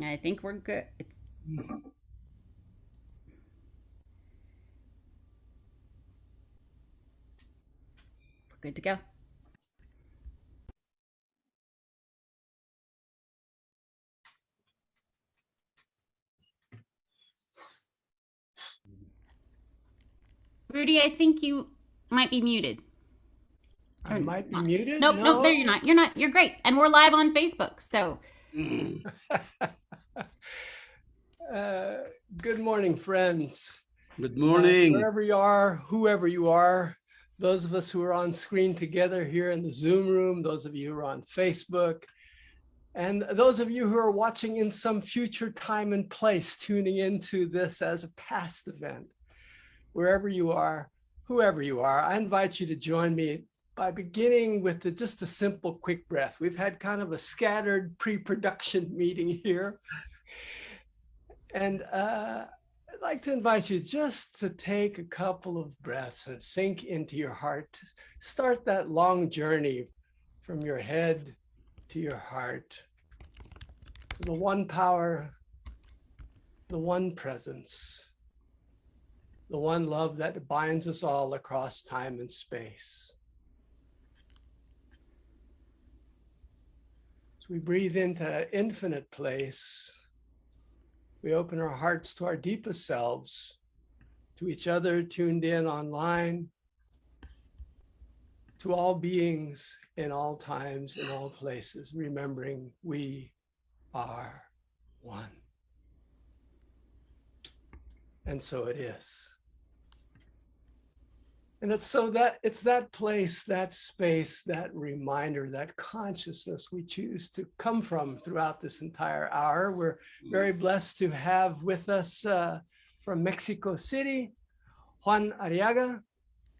I think we're good. We're good to go. Rudy, I think you might be muted. I Or might be not. muted. Nope, nope, there No. you're not. You're not. You're great. And we're live on Facebook. So uh, Good morning, friends. Good morning. Wherever you are, whoever you are, those of us who are on screen together here in the Zoom room, those of you who are on Facebook, and those of you who are watching in some future time and place, tuning into this as a past event, wherever you are, whoever you are, I invite you to join me by beginning with just a simple quick breath. We've had kind of a scattered pre-production meeting here. And I'd like to invite you just to take a couple of breaths and sink into your heart. Start that long journey from your head to your heart, to the one power, the one presence, the one love that binds us all across time and space. As we breathe into infinite place, we open our hearts to our deepest selves, to each other tuned in online, to all beings in all times, in all places, remembering we are one. And so it is. And it's that place, that space, that reminder, that consciousness we choose to come from throughout this entire hour. We're very blessed to have with us from Mexico City, Juan Arriaga.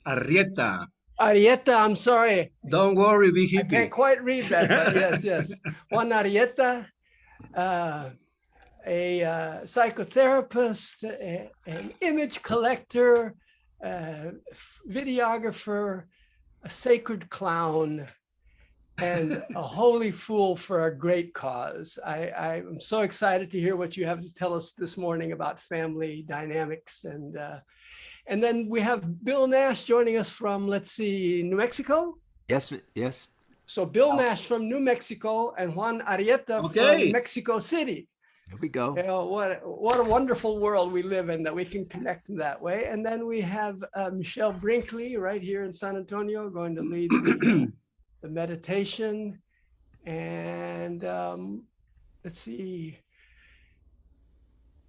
Arrieta. Arieta, I'm sorry. Don't worry, be I hippie. can't quite read that, but yes. Juan Arrieta, a psychotherapist, an image collector, videographer, a sacred clown, and a holy fool for a great cause. I'm so excited to hear what you have to tell us this morning about family dynamics. And then we have Bill Nash joining us from, let's see, New Mexico? Yes. So Bill Nash from New Mexico and Juan Arrieta from Mexico City. There we go. You know, what a wonderful world we live in that we can connect in that way. And then we have Michelle Brinkley right here in San Antonio going to lead the meditation. And let's see,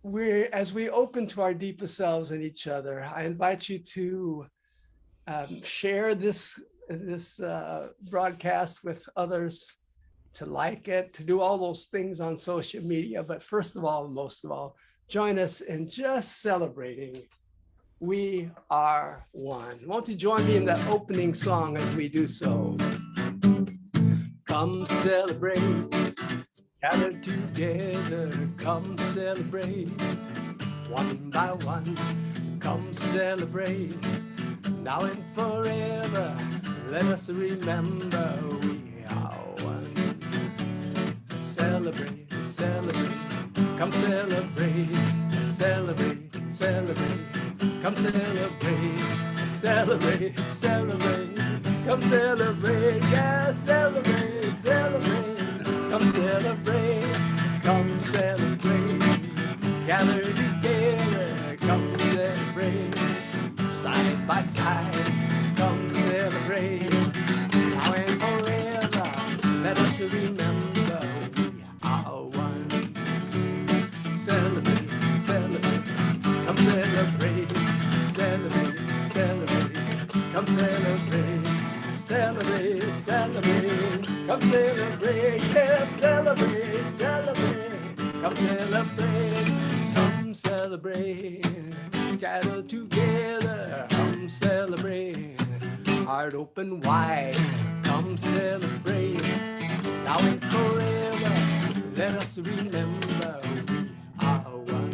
as we open to our deepest selves and each other, I invite you to share this broadcast with others, to like it, to do all those things on social media. But first of all, most of all, join us in just celebrating we are one. Won't you join me in that opening song as we do so? Come celebrate, gather together, come celebrate, one by one, come celebrate, now and forever, let us remember we are one. Celebrate, come celebrate, come celebrate, come celebrate, yeah, celebrate, come celebrate, gather together, come celebrate, side by side, come celebrate, now and forever, let us remember. Come celebrate, come celebrate, come celebrate, yeah, celebrate, come celebrate, gather together, come celebrate, heart open wide, come celebrate, now and forever, let us remember we are one.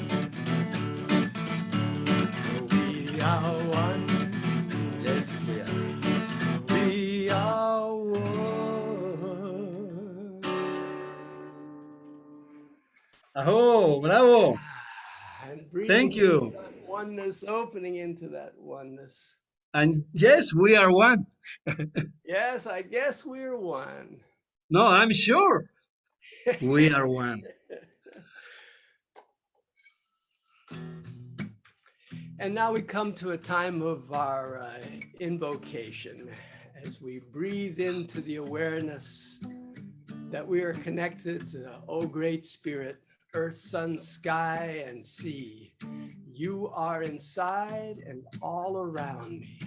We are one. Yes, we are. We are one. Aho, bravo. And breathing Thank you. into that oneness, opening into that oneness. And yes, we are one. Yes, I guess we're one. No, I'm sure we are one. And now we come to a time of our invocation as we breathe into the awareness that we are connected to the O Great Spirit, earth, sun, sky, and sea. You are inside and all around me.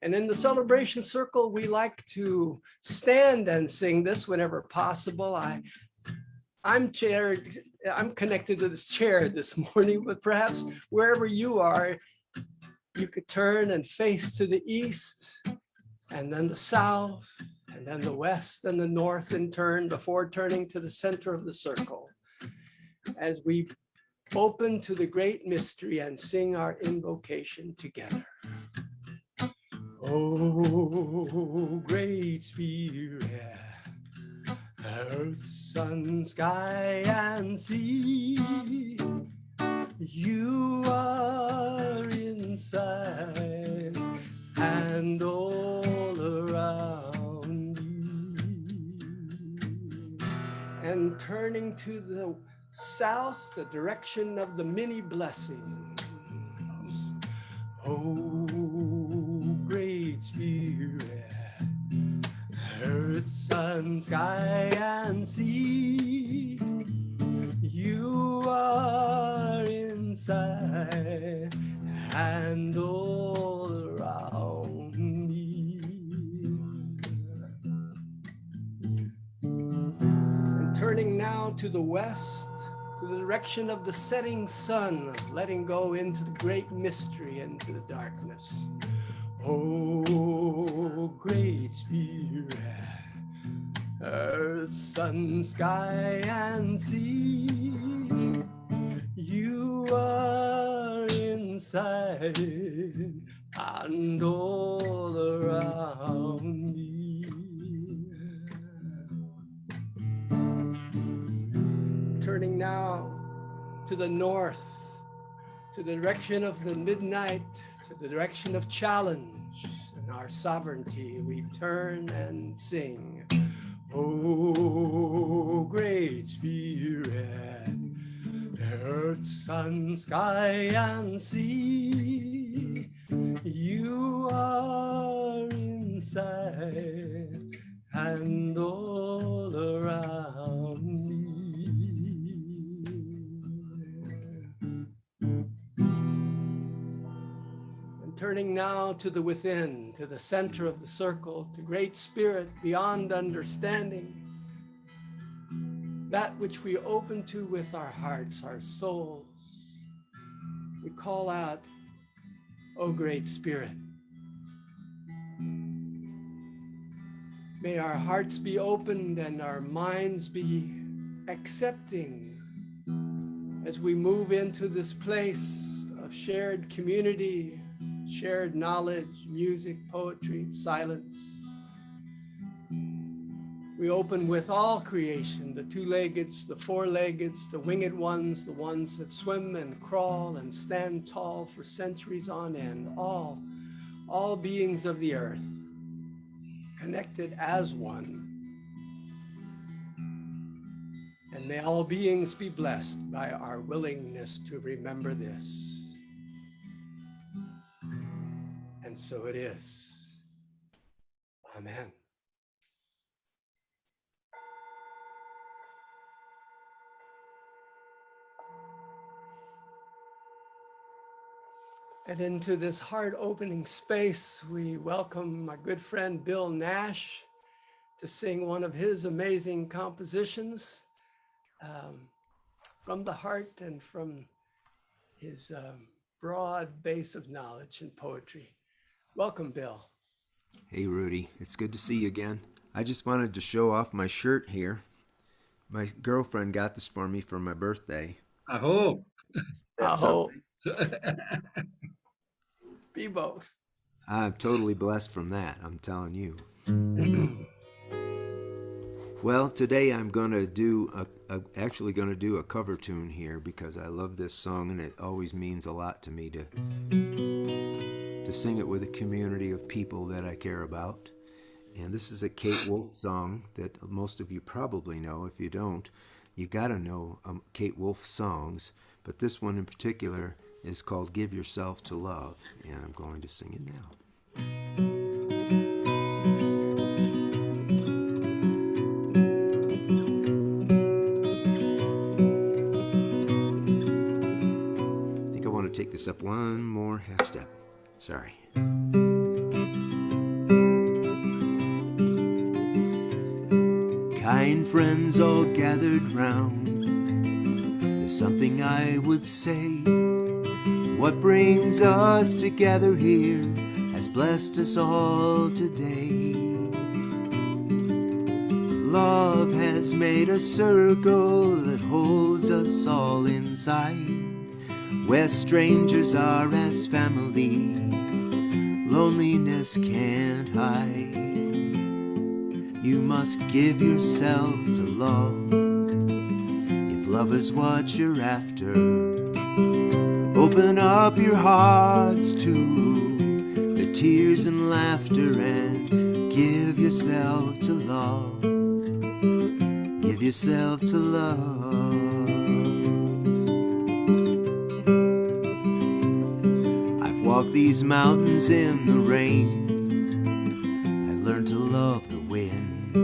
And in the celebration circle, we like to stand and sing this whenever possible. I'm connected to this chair this morning, but perhaps wherever you are, you could turn and face to the east, and then the south, and then the west and the north in turn before turning to the center of the circle as we open to the great mystery and sing our invocation together. Oh, great Spirit, earth, sun, sky, and sea, you are inside and all around me. And turning to the south, the direction of the many blessings. Oh, great Spirit, earth, sun, sky, and sea, you are inside and all around me. And turning now to the west, to the direction of the setting sun, letting go into the great mystery, into the darkness. Oh, great Spirit, earth, sun, sky, and sea, you are inside and all around me. Turning now to the north, to the direction of the midnight, to the direction of challenge and our sovereignty, we turn and sing. Oh, great Spirit, earth, sun, sky, and sea, you are inside and all around me. Turning now to the within, to the center of the circle, to Great Spirit beyond understanding, that which we open to with our hearts, our souls. We call out, O Great Spirit. May our hearts be opened and our minds be accepting as we move into this place of shared community, shared knowledge, music, poetry, silence. We open with all creation, the two-leggeds, the four-leggeds, the winged ones, the ones that swim and crawl and stand tall for centuries on end, all beings of the earth, connected as one. And may all beings be blessed by our willingness to remember this. And so it is. Amen. And into this heart-opening space, we welcome my good friend Bill Nash to sing one of his amazing compositions from the heart and from his broad base of knowledge and poetry. Welcome, Bill. Hey, Rudy. It's good to see you again. I just wanted to show off my shirt here. My girlfriend got this for me for my birthday. Aho. That's Aho. something. Be both. I'm totally blessed from that, I'm telling you. Well, today I'm gonna do actually gonna do a cover tune here because I love this song and it always means a lot to me to sing it with a community of people that I care about. And this is a Kate Wolf song that most of you probably know. If you don't, you gotta know Kate Wolf songs. But this one in particular is called "Give Yourself to Love," and I'm going to sing it now. I want to take this up one more half step. Sorry. Kind friends all gathered round, there's something I would say. What brings us together here has blessed us all today. Love has made a circle that holds us all inside, where strangers are as family, loneliness can't hide. You must give yourself to love, if love is what you're after. Open up your hearts to the tears and laughter and give yourself to love. Give yourself to love. Walk these mountains in the rain, I've learned to love the wind.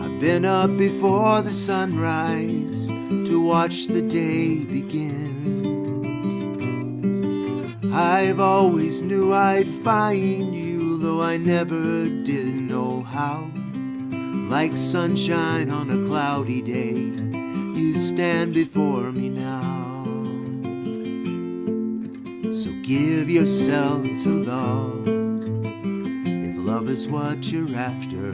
I've been up before the sunrise to watch the day begin. I've always knew I'd find you, though I never did know how. Like sunshine on a cloudy day, you stand before me now. So give yourself to love, if love is what you're after.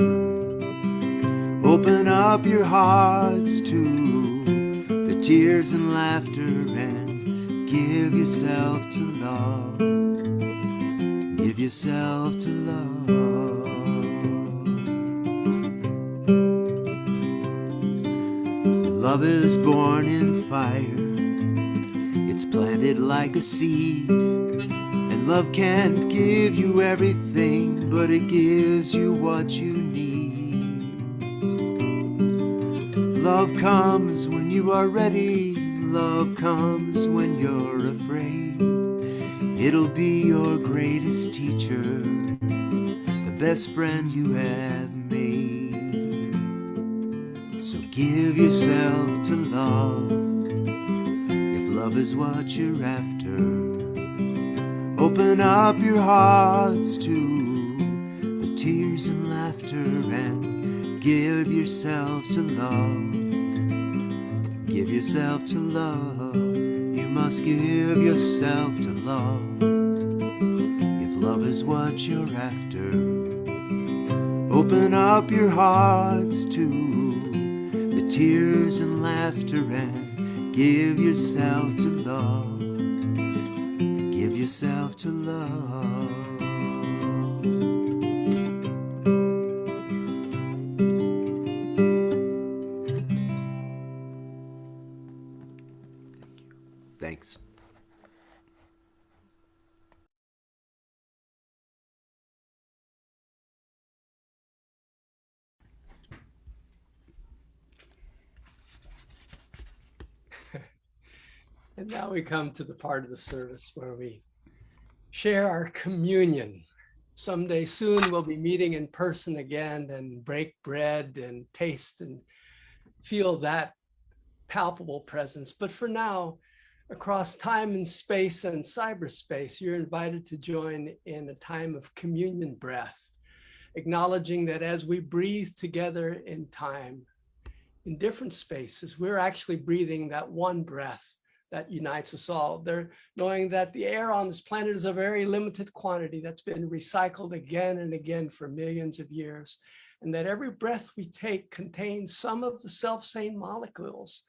Open up your hearts to the tears and laughter and give yourself to love. Give yourself to love. Love is born in fire, it's planted like a seed, and love can't give you everything, but it gives you what you need. Love comes when you are ready, love comes when you're afraid. It'll be your greatest teacher, the best friend you have made. So give yourself to love, love is what you're after. Open up your hearts to the tears and laughter and give yourself to love. Give yourself to love. You must give yourself to love, if love is what you're after. Open up your hearts to the tears and laughter and give yourself to love. Give yourself to love. Thanks. And now we come to the part of the service where we share our communion. Someday soon we'll be meeting in person again and break bread and taste and feel that palpable presence. But for now, across time and space and cyberspace, you're invited to join in a time of communion breath, acknowledging that as we breathe together in time, in different spaces, we're actually breathing that one breath that unites us all. They're knowing that the air on this planet is a very limited quantity that's been recycled again and again for millions of years, and that every breath we take contains some of the self-same molecules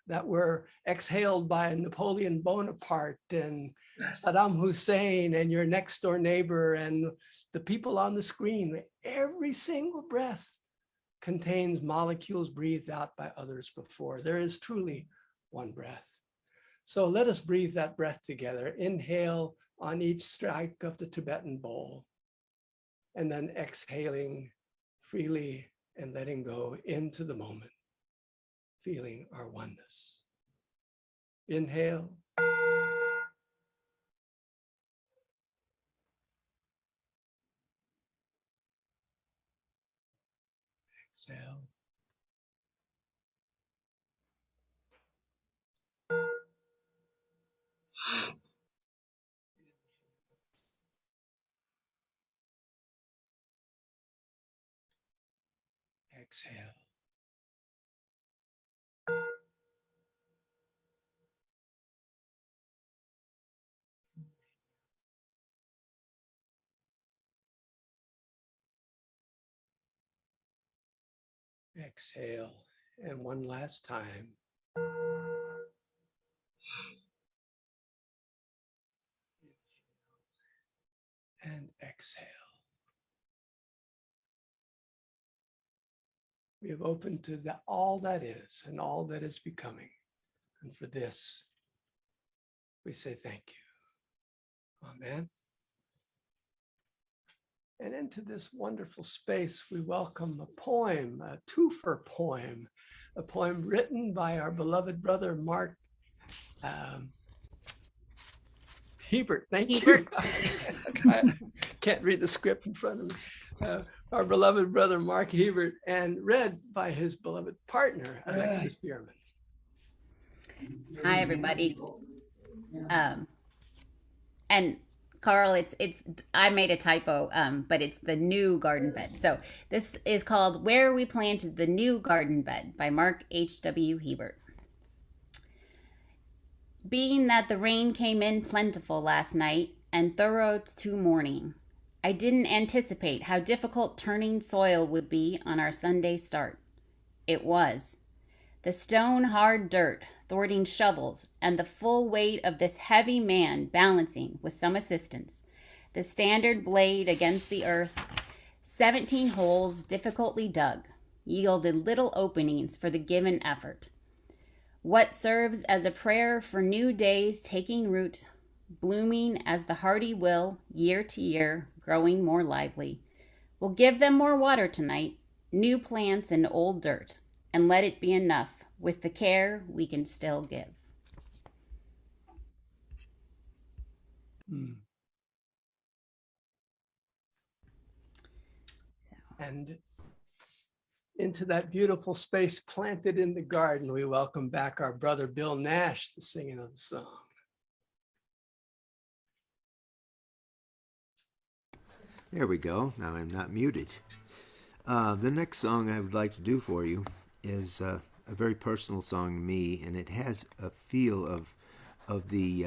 that were exhaled by Napoleon Bonaparte and Saddam Hussein and your next door neighbor and the people on the screen. Every single breath contains molecules breathed out by others before. There is truly one breath. So let us breathe that breath together. Inhale on each strike of the Tibetan bowl, and then exhaling freely and letting go into the moment, feeling our oneness. Inhale. Exhale. Exhale. Exhale. And one last time. And exhale. We have opened to all that is and all that is becoming. And for this, we say thank you. Amen. And into this wonderful space, we welcome a poem, a twofer poem, a poem written by our beloved brother, Mark Hebert. Thank Hebert. you. I can't read the script in front of me. Our beloved brother, Mark Hebert, and read by his beloved partner, Alexis Bierman. Hi, everybody. And Carl, it's I made a typo, but it's the new garden bed. So this is called Where We Planted the New Garden Bed by Mark H.W. Hebert. Being that the rain came in plentiful last night and thorough to morning, I didn't anticipate how difficult turning soil would be on our Sunday start. It was. The stone-hard dirt thwarting shovels and the full weight of this heavy man balancing, with some assistance, the standard blade against the earth, 17 holes difficultly dug, yielded little openings for the given effort. What serves as a prayer for new days taking root, blooming as the hardy will, year to year, growing more lively. We'll give them more water tonight, new plants and old dirt, and let it be enough with the care we can still give. And into that beautiful space planted in the garden, we welcome back our brother Bill Nash, the singing of the song. There we go. Now I'm not muted. The next song I would like to do for you is a very personal song to me, and it has a feel of the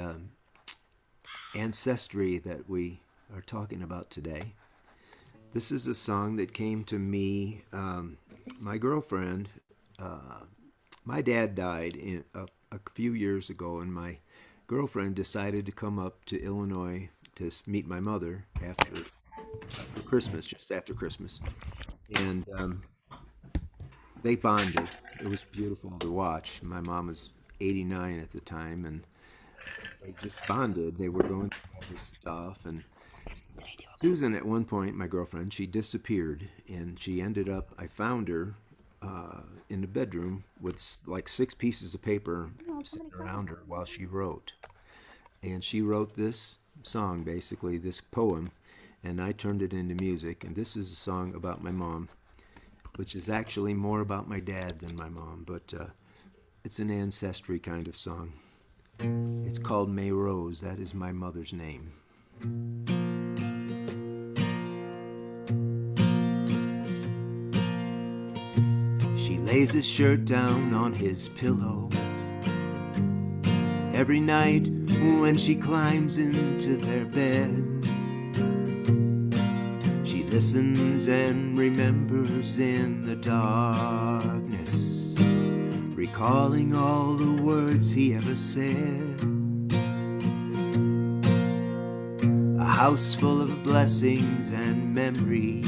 ancestry that we are talking about today. This is a song that came to me. My girlfriend, my dad died a few years ago, and my girlfriend decided to come up to Illinois to meet my mother after Christmas, just after Christmas. And they bonded. It was beautiful to watch. My mom was 89 at the time, and they just bonded. They were going through all this stuff. And Susan, at one point, my girlfriend, she disappeared, and she ended up, I found her in the bedroom with like 6 pieces of paper sitting around her while she wrote. And she wrote this song, basically, this poem, and I turned it into music. And this is a song about my mom, which is actually more about my dad than my mom, but it's an ancestry kind of song. It's called May Rose. That is my mother's name. She lays his shirt down on his pillow every night when she climbs into their bed. She listens and remembers in the darkness, recalling all the words he ever said. A house full of blessings and memories.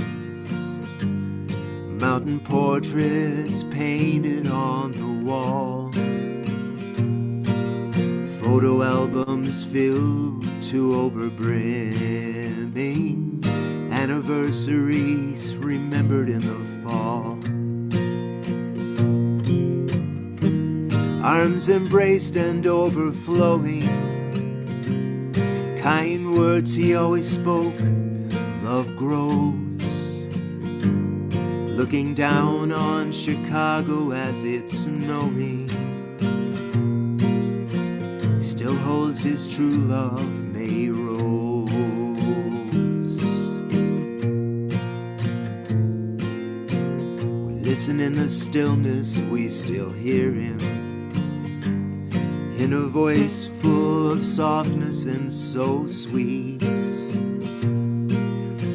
mountain portraits painted on the wall, photo albums filled to overbrimming, anniversaries remembered in the fall. Arms embraced and overflowing, kind words he always spoke, love grows. Looking down on Chicago as it's snowing, still holds his true love, May Rose. We listen in the stillness, we still hear him, in a voice full of softness and so sweet.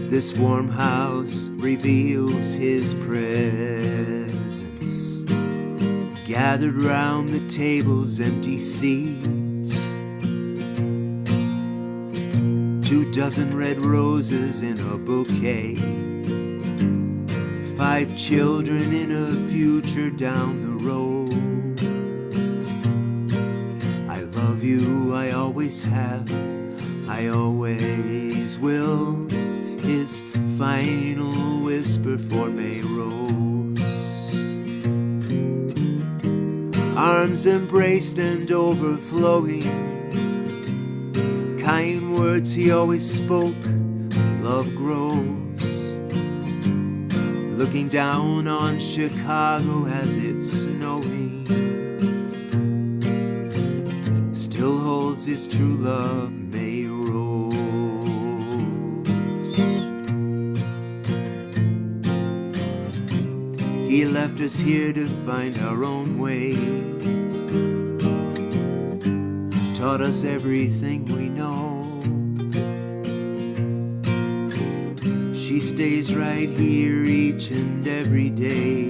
This warm house reveals his presence, gathered round the table's empty seats. 24 red roses in a bouquet, 5 children in a future down the road. I love you, I always have, I always will, his final whisper for May Rose. Arms embraced and overflowing, kind words he always spoke, love grows. Looking down on Chicago as it's snowing, still holds his true love, May Rose. He left us here to find our own way, taught us everything we know. She stays right here each and every day,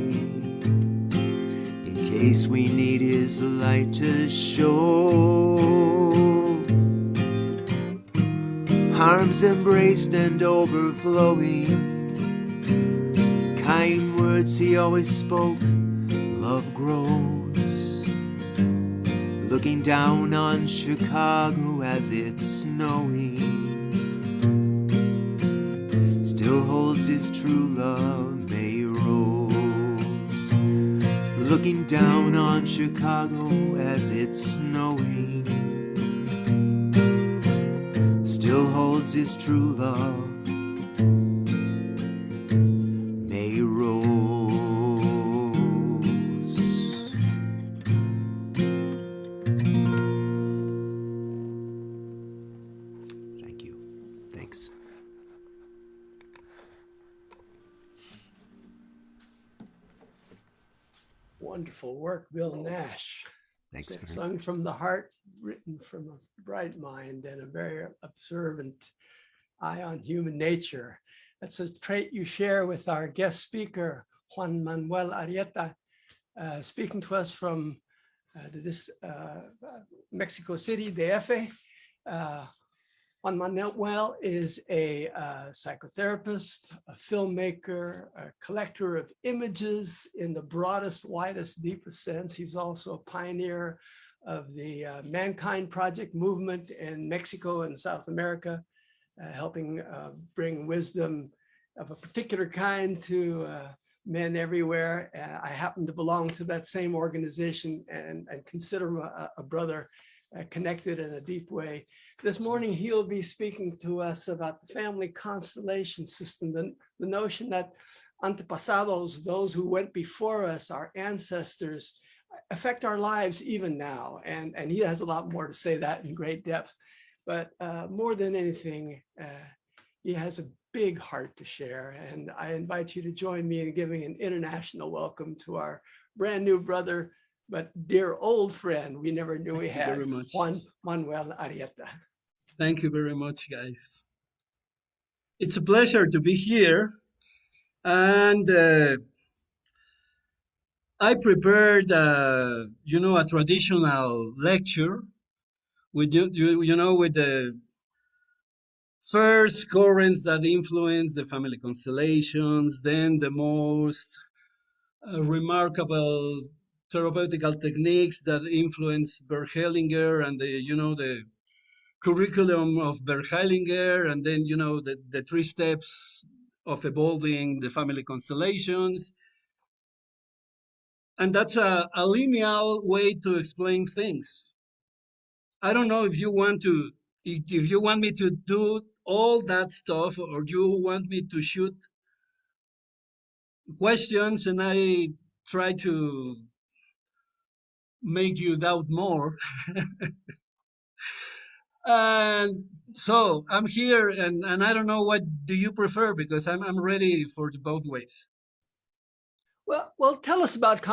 in case we need his light to show. Arms embraced and overflowing, kind words he always spoke, love grows. Looking down on Chicago as it's snowing, still holds his true love, May Rose. Looking down on Chicago as it's snowing, still holds his true love, May Rose. Thank you. Thanks. Wonderful work, Bill Nash. Thanks for Sung from the heart, written from a bright mind and a very observant eye on human nature. That's a trait you share with our guest speaker, Juan Manuel Arrieta, speaking to us from Mexico City, DF. Juan Manuel is a psychotherapist, a filmmaker, a collector of images in the broadest, widest, deepest sense. He's also a pioneer of the Mankind Project movement in Mexico and South America, helping bring wisdom of a particular kind to men everywhere. I happen to belong to that same organization and consider him a brother connected in a deep way. This morning, he'll be speaking to us about the family constellation system, the notion that antepasados, those who went before us, our ancestors, affect our lives even now. And he has a lot more to say that in great depth. But more than anything, he has a big heart to share. And I invite you to join me in giving an international welcome to our brand new brother, but dear old friend we never knew we had, Juan Manuel Arrieta. Thank you very much, guys. It's a pleasure to be here. And I prepared, a traditional lecture with, with the first currents that influence the family constellations, then the most remarkable therapeutical techniques that influence Bert Hellinger and the curriculum of Bert Hellinger, and then the 3 steps of evolving the family constellations. And that's a lineal way to explain things. I don't know if you want me to do all that stuff, or you want me to shoot questions and I try to make you doubt more. And so I'm here, and I don't know, what do you prefer, because I'm ready for both ways. Well, tell us about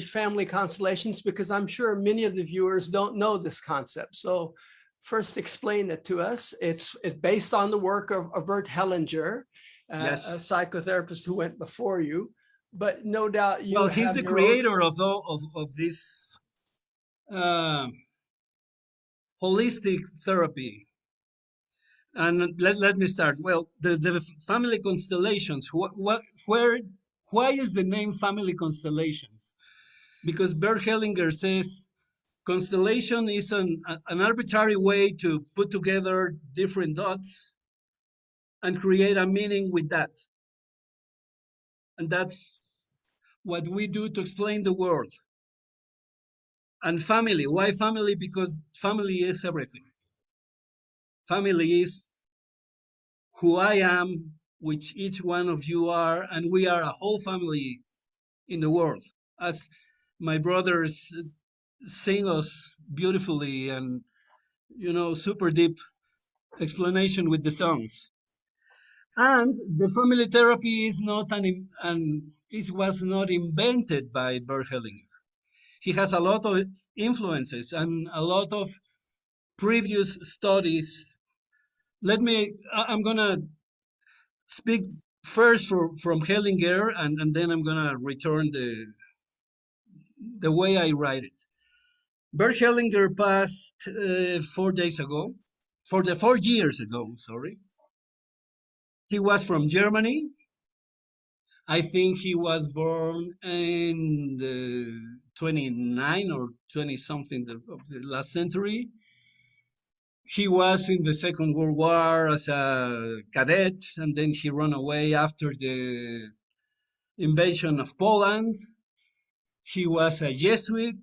family constellations, because I'm sure many of the viewers don't know this concept. So first explain it to us. It's based on the work of Bert Hellinger, Yes. a psychotherapist who went before you, but no doubt you Well, he's have the your creator of this holistic therapy. And let me start. Well, the family constellations. Why is the name family constellations? Because Bert Hellinger says constellation is an arbitrary way to put together different dots and create a meaning with that. And that's what we do to explain the world. And family. Why family? Because family is everything. Family is who I am, which each one of you are, and we are a whole family in the world. As my brothers sing us beautifully, and super deep explanation with the songs. And the family therapy is not it was not invented by Bert Hellinger. He has a lot of influences and a lot of previous studies. I'm gonna speak first from Hellinger, and then I'm gonna return the way I write it. Bert Hellinger passed 4 years ago. Sorry. He was from Germany. I think he was born in the 29 or 20 something of the last century. He was in the Second World War as a cadet, and then he ran away after the invasion of Poland. He was a Jesuit.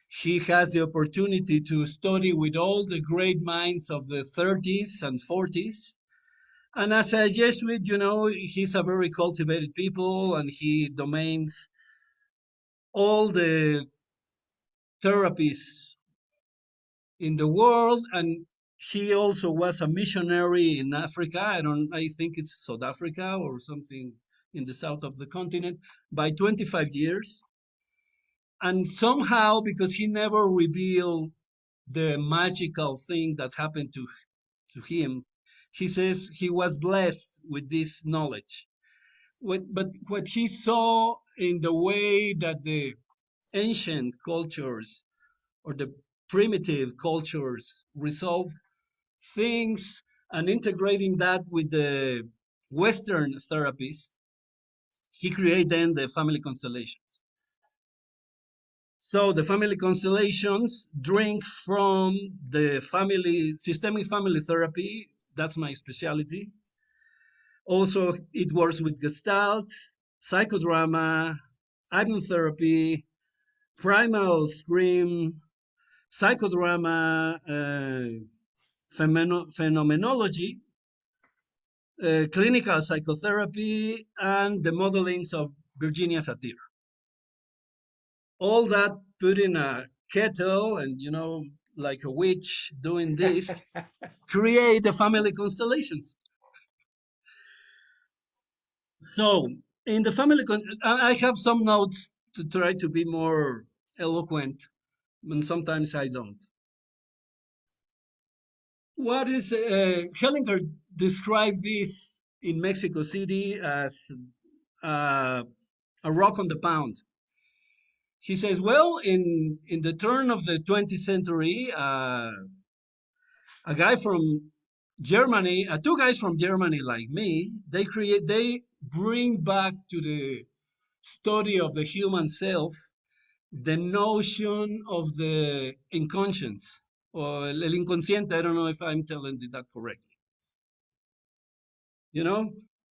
He has the opportunity to study with all the great minds of the 30s and 40s. And as a Jesuit, he's a very cultivated people, and he domains all the therapies in the world. And he also was a missionary in Africa. I think it's South Africa or something in the south of the continent, by 25 years. And somehow, because he never revealed the magical thing that happened to him, he says he was blessed with this knowledge. But what he saw in the way that the ancient cultures or the primitive cultures resolve things, and integrating that with the Western therapies, he created then the family constellations. So the family constellations drink from the systemic family therapy. That's my specialty. Also, it works with Gestalt, psychodrama, hypnotherapy, primal scream, psychodrama, phenomenology, clinical psychotherapy, and the modelings of Virginia Satir. All that put in a kettle, and like a witch doing this, create the family constellations. So in the family, I have some notes to try to be more eloquent, and sometimes I don't. What is Hellinger described this in Mexico City as a rock on the pound. He says, well, in the turn of the 20th century, a guy from Germany, two guys from Germany like me, they bring back to the study of the human self, the notion of the inconscience or el inconsciente. I don't know if I'm telling that correctly. You know,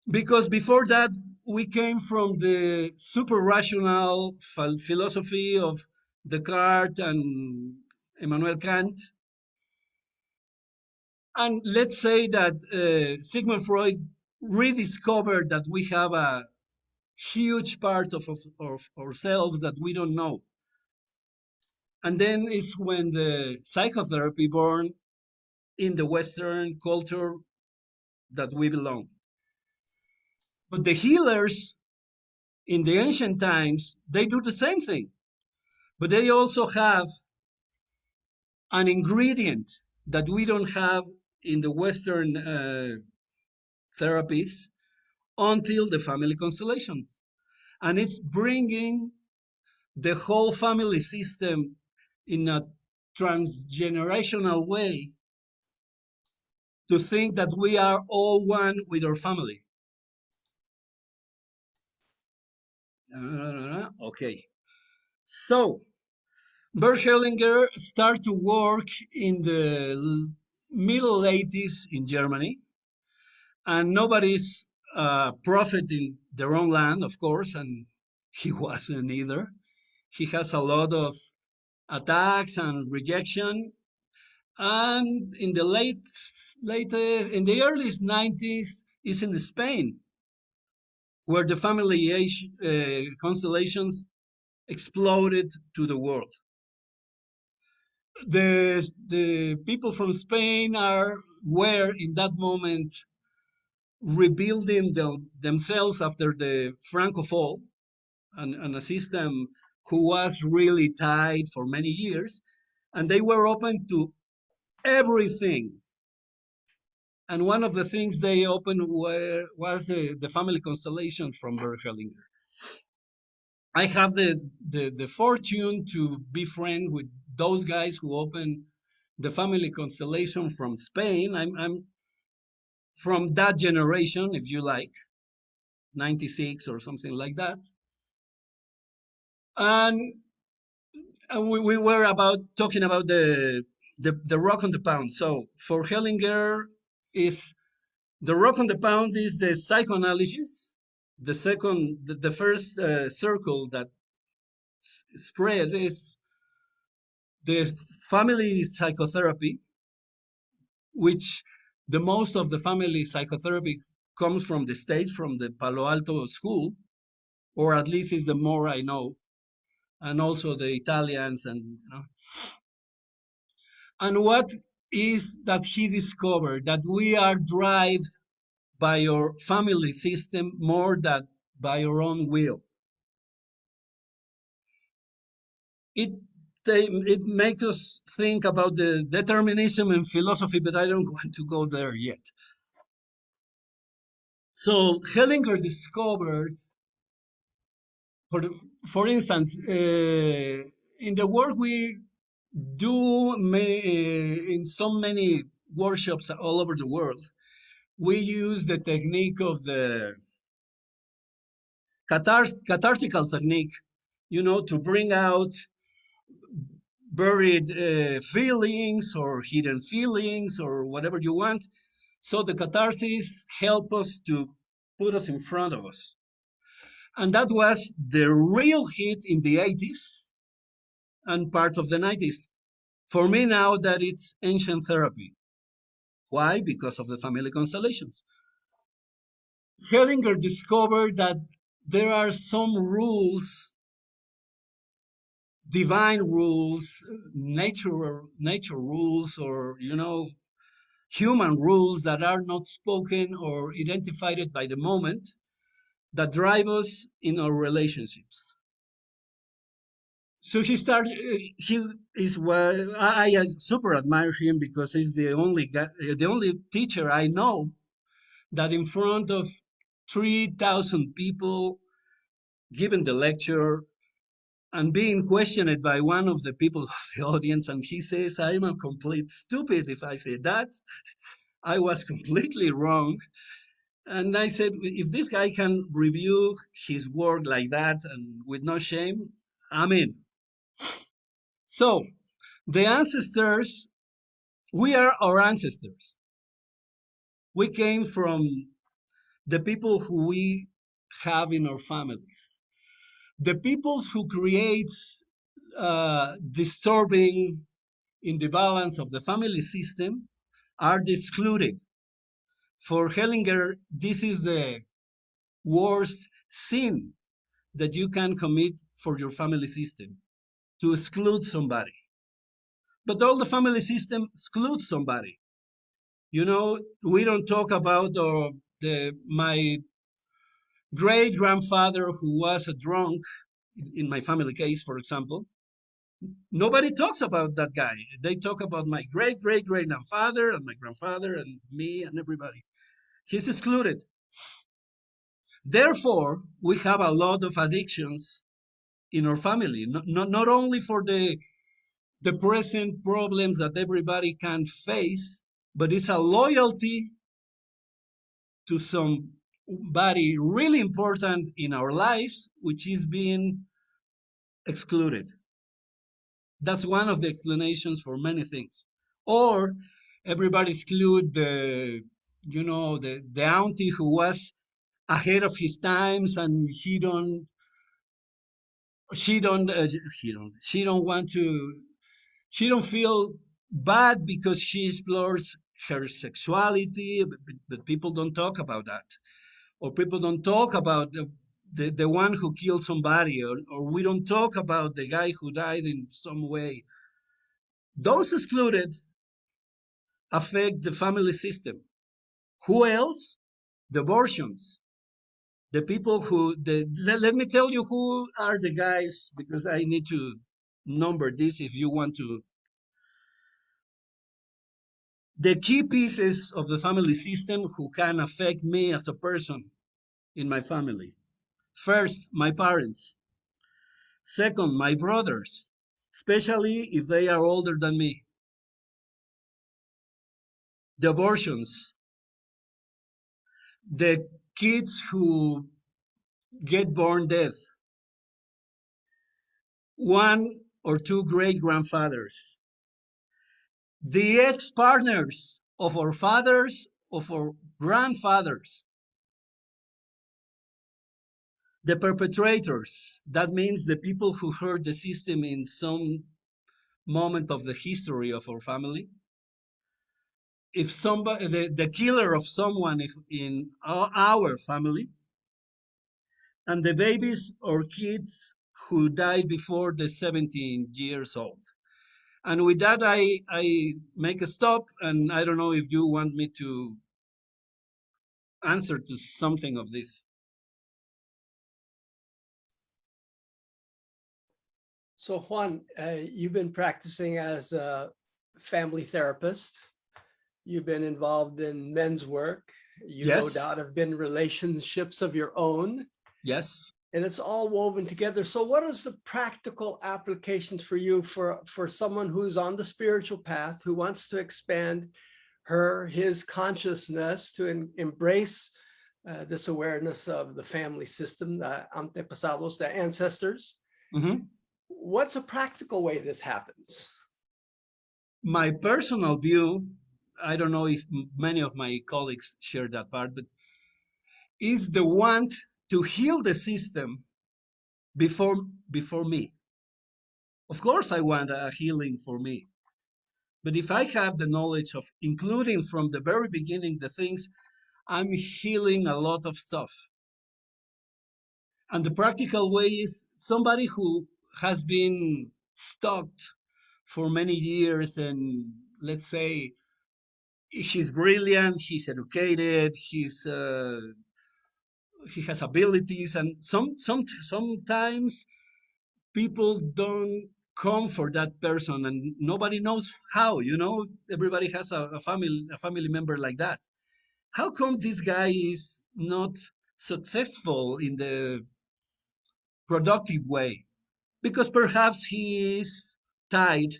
because before that we came from the super rational philosophy of Descartes and Immanuel Kant. And let's say that Sigmund Freud rediscovered that we have a huge part of ourselves that we don't know. And then is when the psychotherapy born in the Western culture that we belong. But the healers in the ancient times, they do the same thing, but they also have an ingredient that we don't have in the Western therapies until the family constellation. And it's bringing the whole family system in a transgenerational way to think that we are all one with our family. Okay. So, Bert Hellinger started to work in the middle 80s in Germany, and nobody's prophet in their own land, of course, and he wasn't either. He has a lot of attacks and rejection. And in the in the early 90s, is in Spain, where the family age constellations exploded to the world. The people from Spain were in that moment rebuilding themselves after the Franco fall, and a system who was really tied for many years, and they were open to everything. And one of the things they opened was the family constellation from Bert Hellinger. I have the fortune to be friends with those guys who opened the family constellation from Spain. I'm from that generation, if you like, 96 or something like that. And we were talking about the rock on the pound. So for Hellinger, is the rock on the pound is the psychoanalysis. The first circle that spread is the family psychotherapy, which the most of the family psychotherapy comes from the States, from the Palo Alto school, or at least is the more I know, and also the Italians and And what is that he discovered? That we are driven by our family system more than by our own will. It makes us think about the determinism in philosophy, but I don't want to go there yet. So Hellinger discovered, for instance, in the work we do in so many workshops all over the world, we use the technique of the cathartical technique, to bring out buried feelings or hidden feelings or whatever you want. So the catharsis help us to put us in front of us. And that was the real hit in the 80s and part of the 90s. For me now, that it's ancient therapy. Why? Because of the family constellations. Hellinger discovered that there are some rules, divine rules, nature rules, or human rules that are not spoken or identified by the moment, that drive us in our relationships. So he started. He is well. I super admire him because he's the only guy, the only teacher I know that in front of 3,000 people giving the lecture and being questioned by one of the people of the audience, and he says, "I'm a complete stupid if I say that. I was completely wrong." And I said, if this guy can review his work like that and with no shame, I'm in. So the ancestors, we are our ancestors. We came from the people who we have in our families. The people who create disturbing in the balance of the family system are the excluded. For Hellinger, this is the worst sin that you can commit for your family system, to exclude somebody. But all the family system excludes somebody. You know, we don't talk about my great grandfather who was a drunk, in my family case, for example. Nobody talks about that guy. They talk about my great great great grandfather and my grandfather and me and everybody. He's excluded. Therefore, we have a lot of addictions in our family, not only for the present problems that everybody can face, but it's a loyalty to somebody really important in our lives, which is being excluded. That's one of the explanations for many things. Or everybody exclude the auntie who was ahead of his times and she don't he don't she don't want to she don't feel bad because she explores her sexuality, but people don't talk about that. Or people don't talk about the one who killed somebody, or we don't talk about the guy who died in some way. Those excluded affect the family system. Who else? The abortions. The people let me tell you who are the guys, because I need to number this if you want to. The key pieces of the family system who can affect me as a person in my family. First, my parents. Second, my brothers, especially if they are older than me. The abortions, the kids who get born dead, one or two great grandfathers, the ex partners of our fathers, of our grandfathers, the perpetrators, that means the people who hurt the system in some moment of the history of our family. If somebody, the killer of someone in our family, and the babies or kids who died before the 17 years old. And with that, I make a stop, and I don't know if you want me to answer to something of this. So Juan, you've been practicing as a family therapist. You've been involved in men's work. You no Yes. doubt have been in relationships of your own. Yes. And it's all woven together. So what is the practical applications for you for someone who's on the spiritual path, who wants to expand his consciousness to embrace this awareness of the family system, the antepasados, the ancestors? Mm-hmm. What's a practical way this happens? My personal view, I don't know if many of my colleagues share that part, but is the want to heal the system before me. Of course, I want a healing for me. But if I have the knowledge of including from the very beginning the things, I'm healing a lot of stuff. And the practical way is somebody who has been stuck for many years, and let's say he's brilliant, he's educated, he has abilities, and sometimes people don't come for that person, and nobody knows how. Everybody has a family member like that. How come this guy is not successful in the productive way? Because perhaps he is tied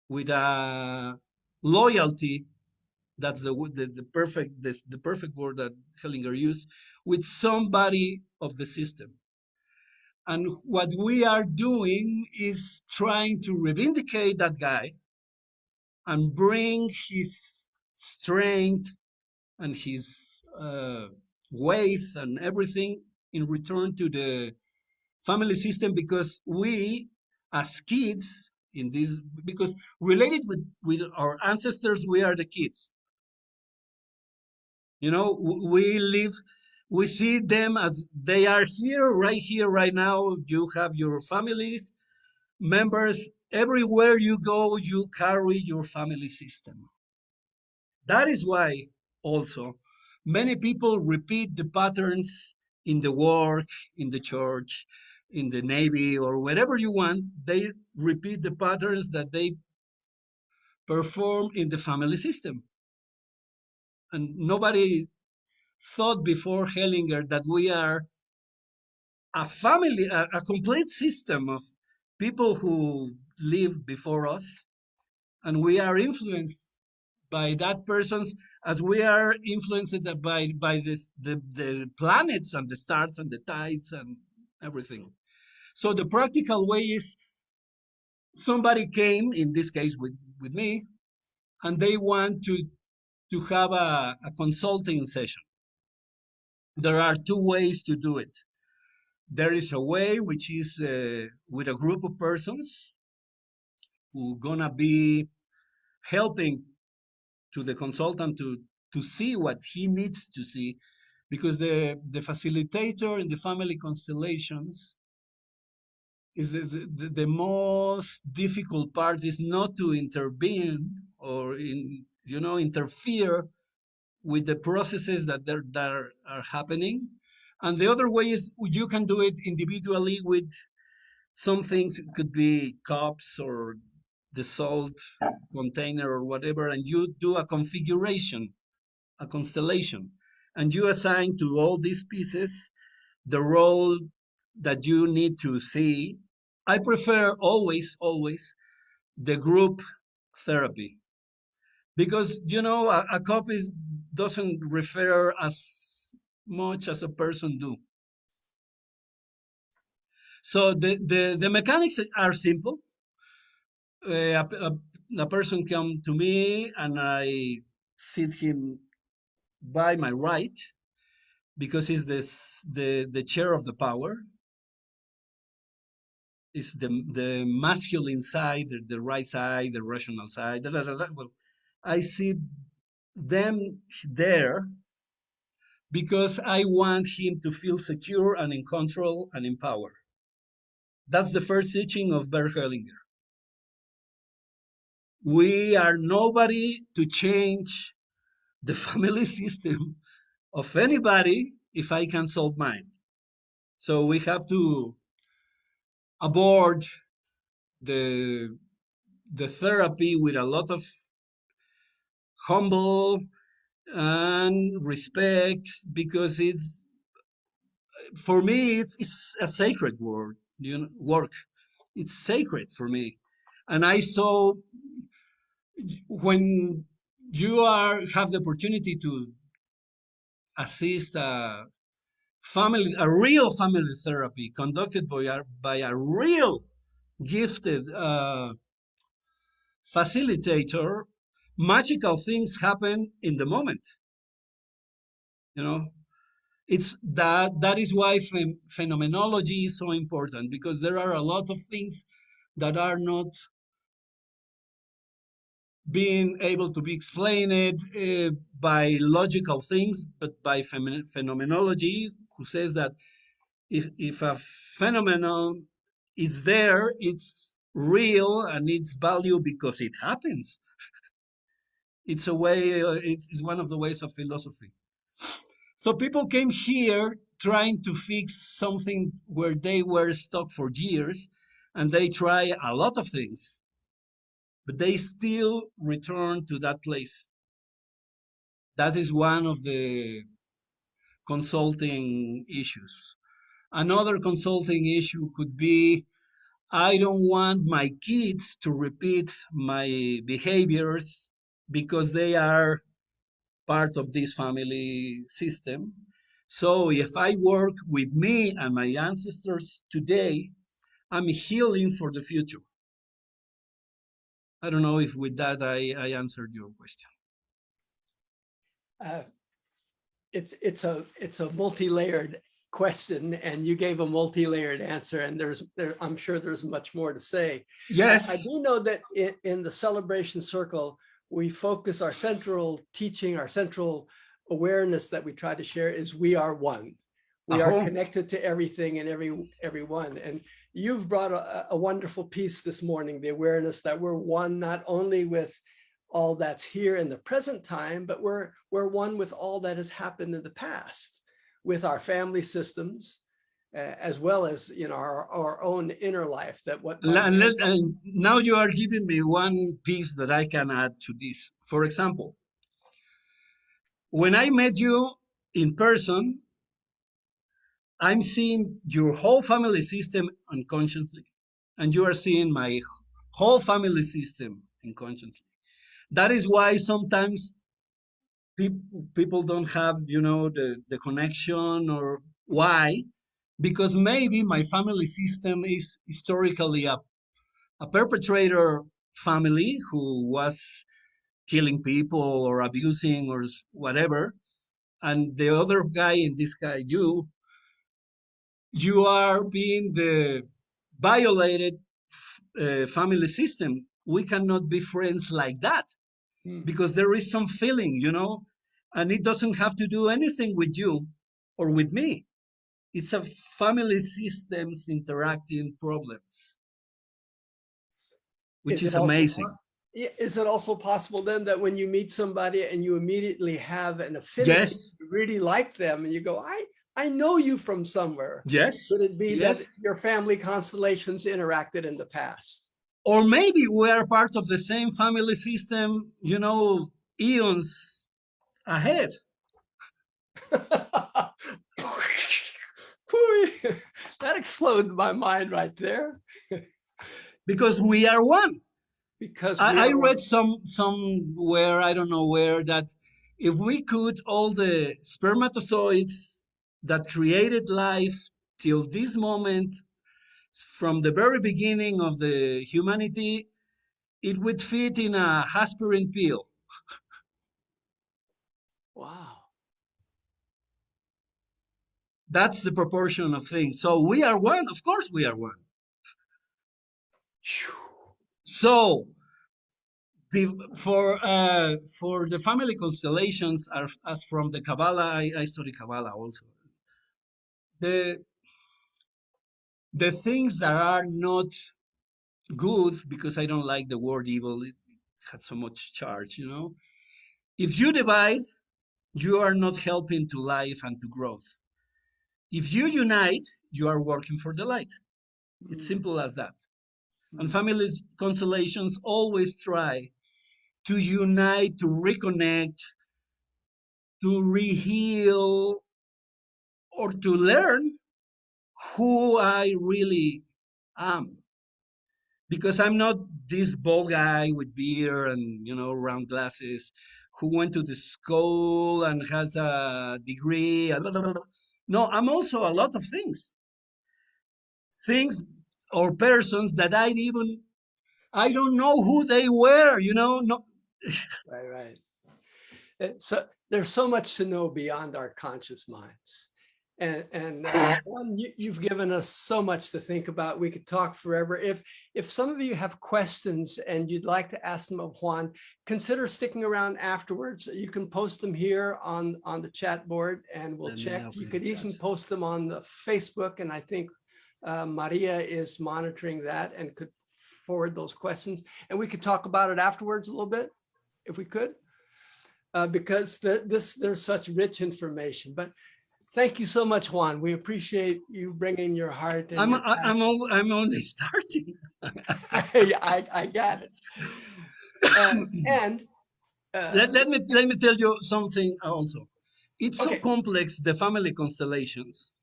with a loyalty That's the perfect word that Hellinger used, with somebody of the system. And what we are doing is trying to reivindicate that guy and bring his strength and his weight and everything in return to the family system, because we as kids in this, because related with our ancestors, we are the kids. You know, we see them as they are here, right now. You have your families, members. Everywhere you go, you carry your family system. That is why also many people repeat the patterns in the work, in the church, in the Navy, or wherever you want. They repeat the patterns that they perform in the family system. And nobody thought before Hellinger that we are a family, a complete system of people who live before us, and we are influenced by that persons as we are influenced by the planets and the stars and the tides and everything. So the practical way is somebody came, in this case with me, and they want to have a consulting session. There are two ways to do it. There is a way which is with a group of persons who gonna be helping to the consultant to see what he needs to see, because the facilitator in the family constellations is the most difficult part is not to intervene or interfere with the processes that are happening. And the other way is you can do it individually with some things. It could be cups or the salt container or whatever, and you do a configuration, a constellation, and you assign to all these pieces the role that you need to see. I prefer always the group therapy, because a copy doesn't refer as much as a person do. So the mechanics are simple. A person come to me and I sit him by my right, because he's the chair of the power. It's the masculine side, the right side, the rational side. Da, da, da, da. Well, I see them there because I want him to feel secure and in control and in power. That's the first teaching of Bert Hellinger. We are nobody to change the family system of anybody if I can solve mine. So we have to aboard the therapy with a lot of humble and respect, because it's, for me, it's a sacred word, work. It's sacred for me. And I saw, when you have the opportunity to assist a real family therapy conducted by a real gifted facilitator, magical things happen in the moment. You know, it's that is why phenomenology is so important, because there are a lot of things that are not being able to be explained by logical things, but by phenomenology, who says that if a phenomenon is there, it's real and it's value because it happens. It's a way, it's one of the ways of philosophy. So people came here trying to fix something where they were stuck for years, and they try a lot of things, but they still return to that place. That is one of the consulting issues. Another consulting issue could be, I don't want my kids to repeat my behaviors because they are part of this family system. So if I work with me and my ancestors today, I'm healing for the future. I don't know if with that I answered your question. Uh, it's a multi-layered question, and you gave a multi-layered answer, and I'm sure there's much more to say. Yes. I do know that in the celebration circle, we focus our central teaching, our central awareness that we try to share is we are one. We are connected to everything and everyone. And you've brought a wonderful piece this morning, the awareness that we're one, not only with all that's here in the present time, but we're one with all that has happened in the past, with our family systems, as well as our own inner life. And now you are giving me one piece that I can add to this. For example, when I met you in person, I'm seeing your whole family system unconsciously, and you are seeing my whole family system unconsciously. That is why sometimes people don't have, the connection, or why? Because maybe my family system is historically a perpetrator family who was killing people or abusing or whatever. And the other guy, in this guy, you are being the violated family system. We cannot be friends like that because there is some feeling, and it doesn't have to do anything with you or with me. It's a family systems interacting problems, which is amazing. Is it also possible then that when you meet somebody and you immediately have an affinity, Yes, you really like them, and you go, I know you from somewhere? yes, Could it be yes. that your family constellations interacted in the past? Or maybe we are part of the same family system, eons ahead. That exploded my mind right there. Because we are one. Because I read somewhere, I don't know where, that if we could, all the spermatozoids that created life till this moment, from the very beginning of the humanity, it would fit in a aspirin pill. Wow. That's the proportion of things. So we are one. Of course we are one. So for the family constellations, as from the Kabbalah, I study Kabbalah also. The things that are not good, because I don't like the word evil, it has so much charge, If you divide, you are not helping to life and to growth. If you unite, you are working for the light. It's simple as that. And family constellations always try to unite, to reconnect, to reheal, or to learn who I really am. Because I'm not this bald guy with beard and, round glasses who went to the school and has a degree. No, I'm also a lot of things. Things or persons that I don't know who they were, No. Right. So there's so much to know beyond our conscious minds. And Juan, you've given us so much to think about. We could talk forever. If some of you have questions and you'd like to ask them of Juan, consider sticking around afterwards. You can post them here on the chat board, and we'll check. You could even post them on the Facebook, and I think Maria is monitoring that and could forward those questions. And we could talk about it afterwards a little bit, if we could, because there's such rich information. But thank you so much, Juan. We appreciate you bringing your heart. And I'm only starting. I got it. Let me tell you something also. It's so complex, the family constellations,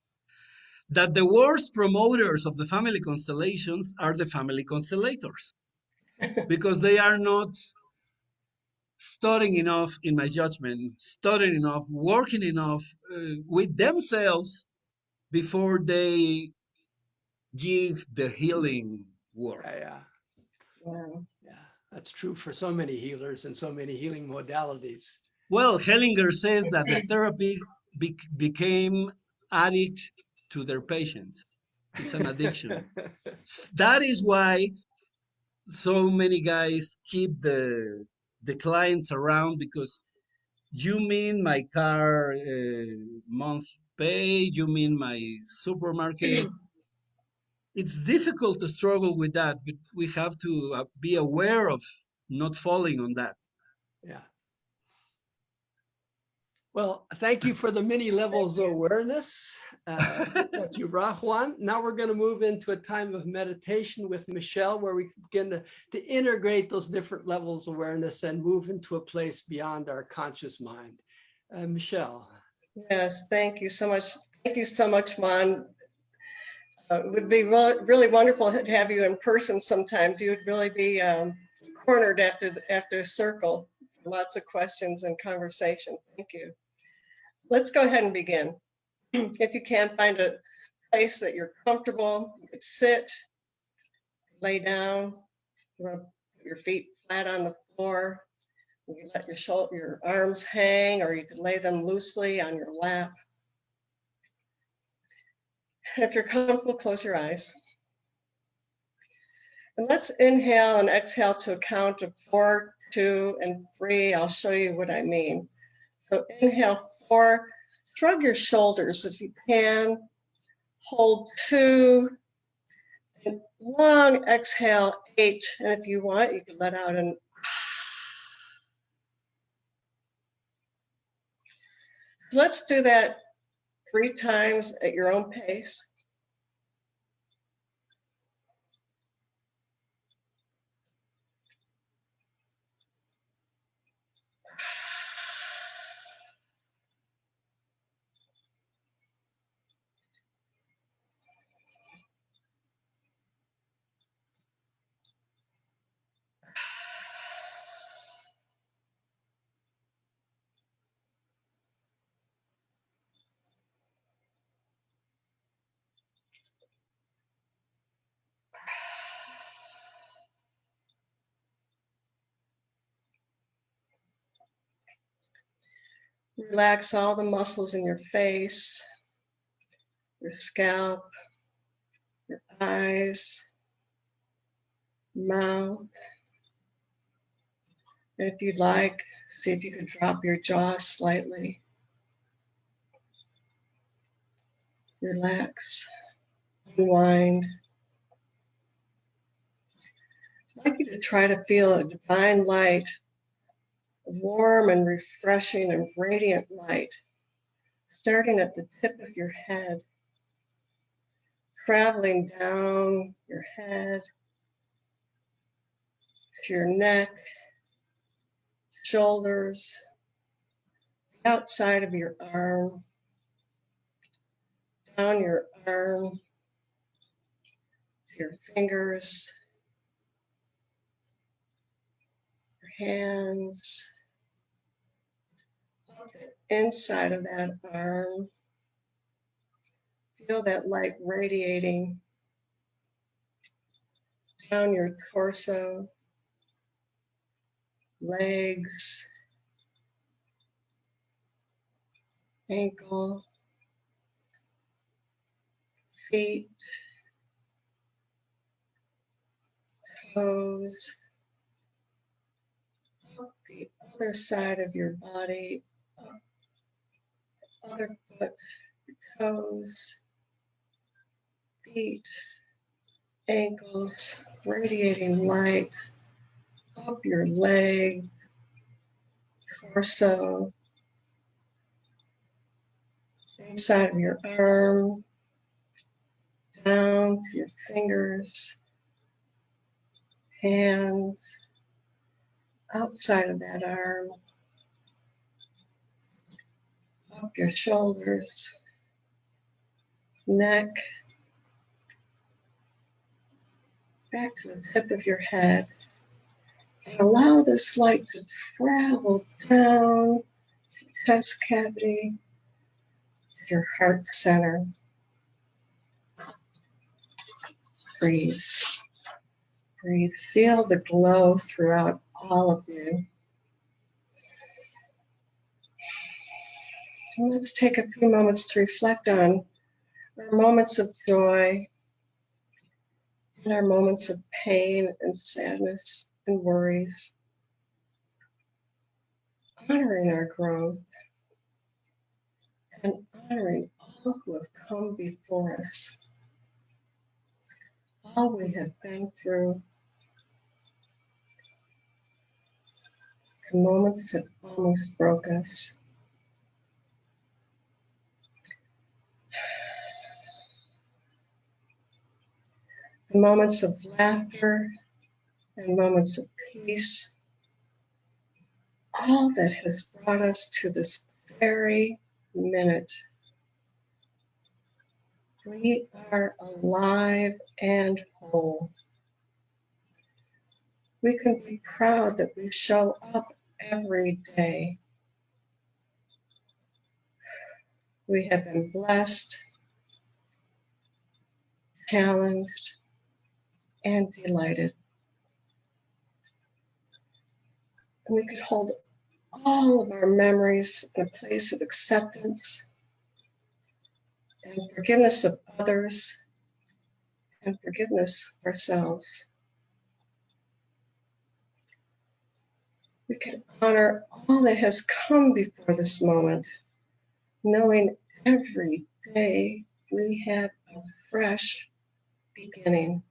that the worst promoters of the family constellations are the family constellators, because they are not studying enough in my judgment, studying enough, working enough with themselves before they give the healing work. Yeah, Wow. yeah. That's true for so many healers and so many healing modalities. Well, Hellinger says that the therapy became addict to their patients. It's an addiction. That is why so many guys keep the clients around, because you mean my car month pay, you mean my supermarket. It's difficult to struggle with that, but we have to be aware of not falling on that. Yeah. Well, thank you for the many levels of awareness that you brought, Juan. Now we're going to move into a time of meditation with Michelle, where we begin to integrate those different levels of awareness and move into a place beyond our conscious mind. Michelle. Yes, thank you so much. Thank you so much, Juan. It would be really wonderful to have you in person sometimes. You would really be cornered after a circle. Lots of questions and conversation. Thank you. Let's go ahead and begin. If you can't find a place that you're comfortable, you could sit, lay down, put your feet flat on the floor. You can let your arms hang, or you can lay them loosely on your lap. And if you're comfortable, close your eyes. And let's inhale and exhale to a count of 4, 2, and 3. I'll show you what I mean. So inhale 4, shrug your shoulders if you can. Hold 2, and long exhale 8. And if you want, you can let out an Let's do that 3 times at your own pace. Relax all the muscles in your face, your scalp, your eyes, mouth. And if you'd like, see if you could drop your jaw slightly. Relax, unwind. I'd like you to try to feel a divine light, a warm and refreshing and radiant light, starting at the tip of your head, traveling down your head to your neck, shoulders, the outside of your arm, down your arm, your fingers, your hands, up the inside of that arm. Feel that light radiating down your torso, legs, ankle, feet, toes, up the other side of your body, up the other foot, your toes, feet, ankles, radiating light up your leg, torso, inside of your arm, down to your fingers, hands, outside of that arm, up your shoulders, neck, back to the tip of your head, And allow this light to travel down chest cavity, your heart center. Breathe. Breathe. Feel the glow throughout all of you. And let's take a few moments to reflect on our moments of joy and our moments of pain and sadness and worries. Honoring our growth and honoring all who have come before us. All we have been through. The moments that almost broke us. The moments of laughter and moments of peace. All that has brought us to this very minute. We are alive and whole. We can be proud that we show up every day. We have been blessed, challenged, and delighted. And we could hold all of our memories in a place of acceptance and forgiveness of others and forgiveness of ourselves. We can honor all that has come before this moment, knowing every day we have a fresh beginning.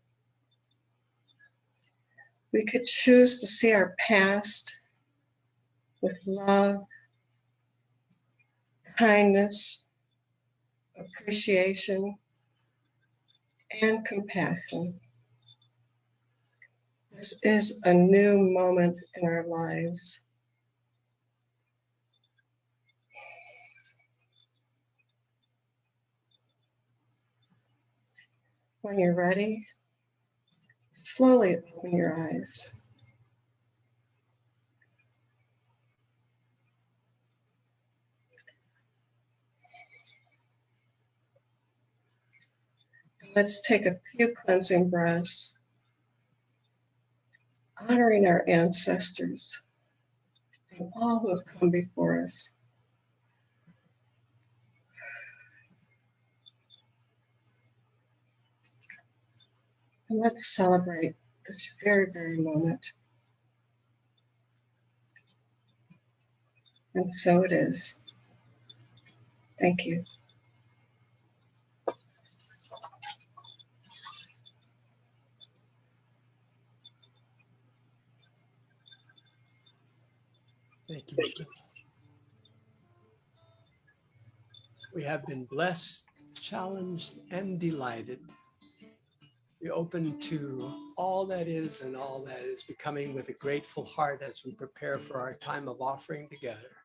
We could choose to see our past with love, kindness, appreciation, and compassion. This is a new moment in our lives. When you're ready, slowly open your eyes. Let's take a few cleansing breaths, honoring our ancestors and all who have come before us. And let's celebrate this very, very moment. And so it is. Thank you. Thank you. We have been blessed, challenged, and delighted. We open to all that is and all that is becoming with a grateful heart as we prepare for our time of offering together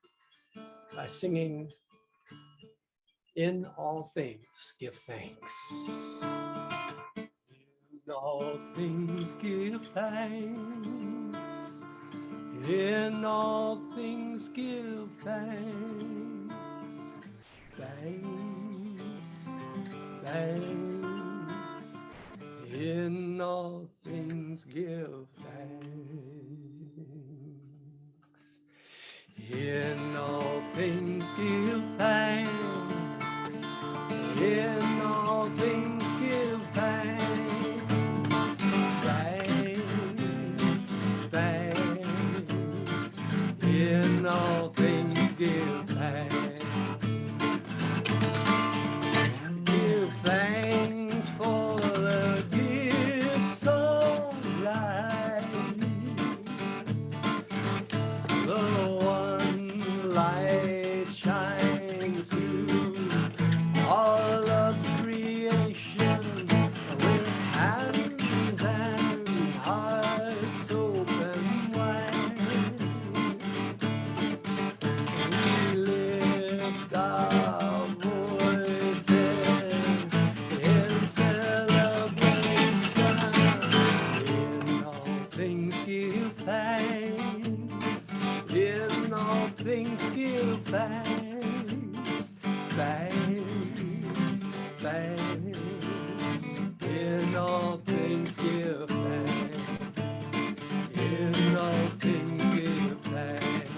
by singing, "In all things give thanks." In all things give thanks. In all things give thanks. Thanks, thanks. In all things give thanks. In all things give thanks. In all things give thanks. Thanks, thanks. In all things give thanks. Give thanks for the gifts of life. The one light shines through all of thanks, thanks, thanks. In all things give thanks. In all things give thanks.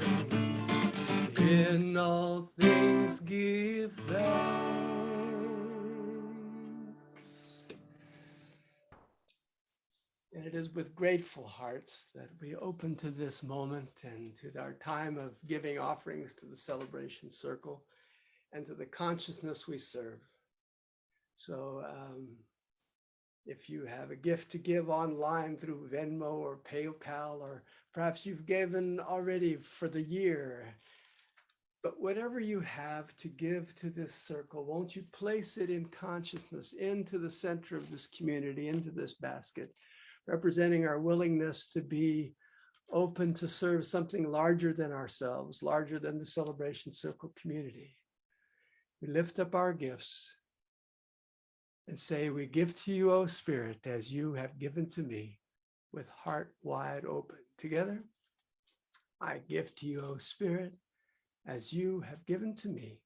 In all things give thanks. And it is with grateful hearts that we open to this moment and to our time of giving offerings to the celebration circle and to the consciousness we serve. So if you have a gift to give online through Venmo or PayPal, or perhaps you've given already for the year, but whatever you have to give to this circle, won't you place it in consciousness into the center of this community, into this basket, representing our willingness to be open to serve something larger than ourselves, larger than the celebration circle community. We lift up our gifts and say, we give to you, O Spirit, as you have given to me, with heart wide open. Together, I give to you, O Spirit, as you have given to me,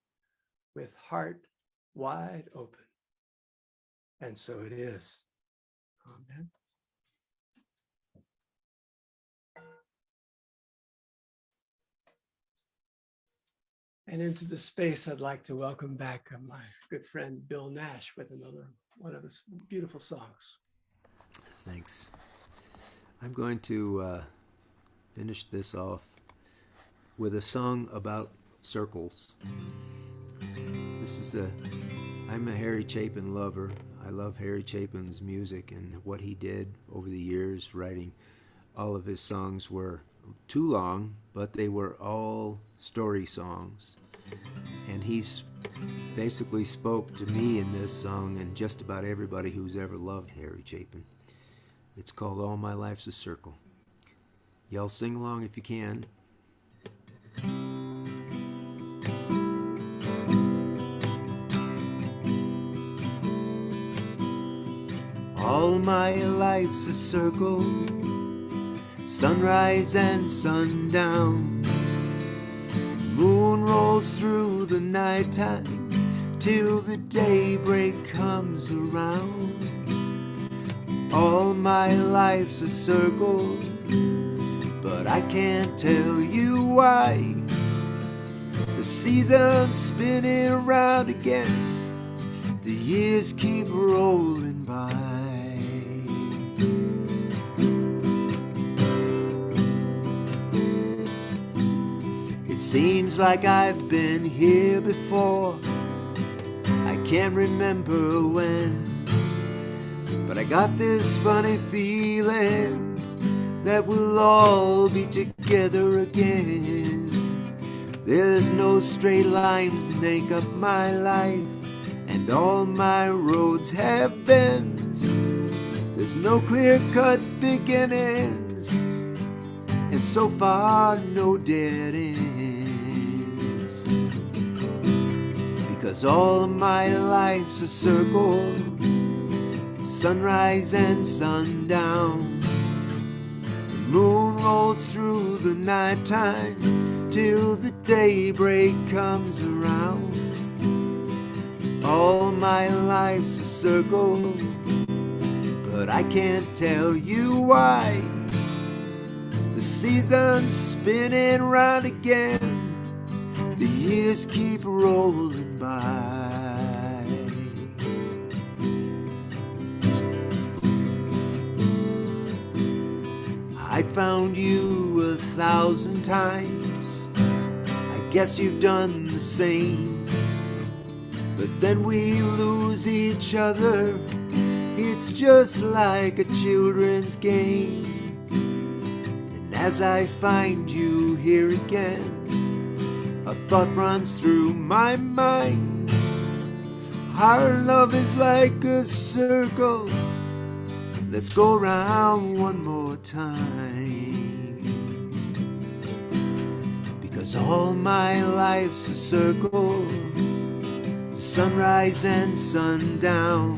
with heart wide open. And so it is. Amen. And into the space, I'd like to welcome back my good friend Bill Nash with another one of his beautiful songs. Thanks. I'm going to finish this off with a song about circles. I'm a Harry Chapin lover. I love Harry Chapin's music, and what he did over the years, writing all of his songs were too long, but they were all story songs. And he's basically spoke to me in this song and just about everybody who's ever loved Harry Chapin. It's called All My Life's a Circle. Y'all sing along if you can. All my life's a circle, sunrise and sundown. Moon rolls through the nighttime till the daybreak comes around. All my life's a circle, but I can't tell you why. The season's spinning around again, the years keep rolling by. It seems like I've been here before, I can't remember when, but I got this funny feeling that we'll all be together again. There's no straight lines that make up my life, and all my roads have bends. There's no clear-cut beginnings, and so far no dead ends. Because all my life's a circle, sunrise and sundown. The moon rolls through the nighttime till the daybreak comes around. All my life's a circle, but I can't tell you why. The season's spinning round again, the years keep rolling by. I found you 1,000 times, I guess you've done the same. But then we lose each other, it's just like a children's game. And as I find you here again, a thought runs through my mind. Our love is like a circle, let's go round one more time. Because all my life's a circle, sunrise and sundown.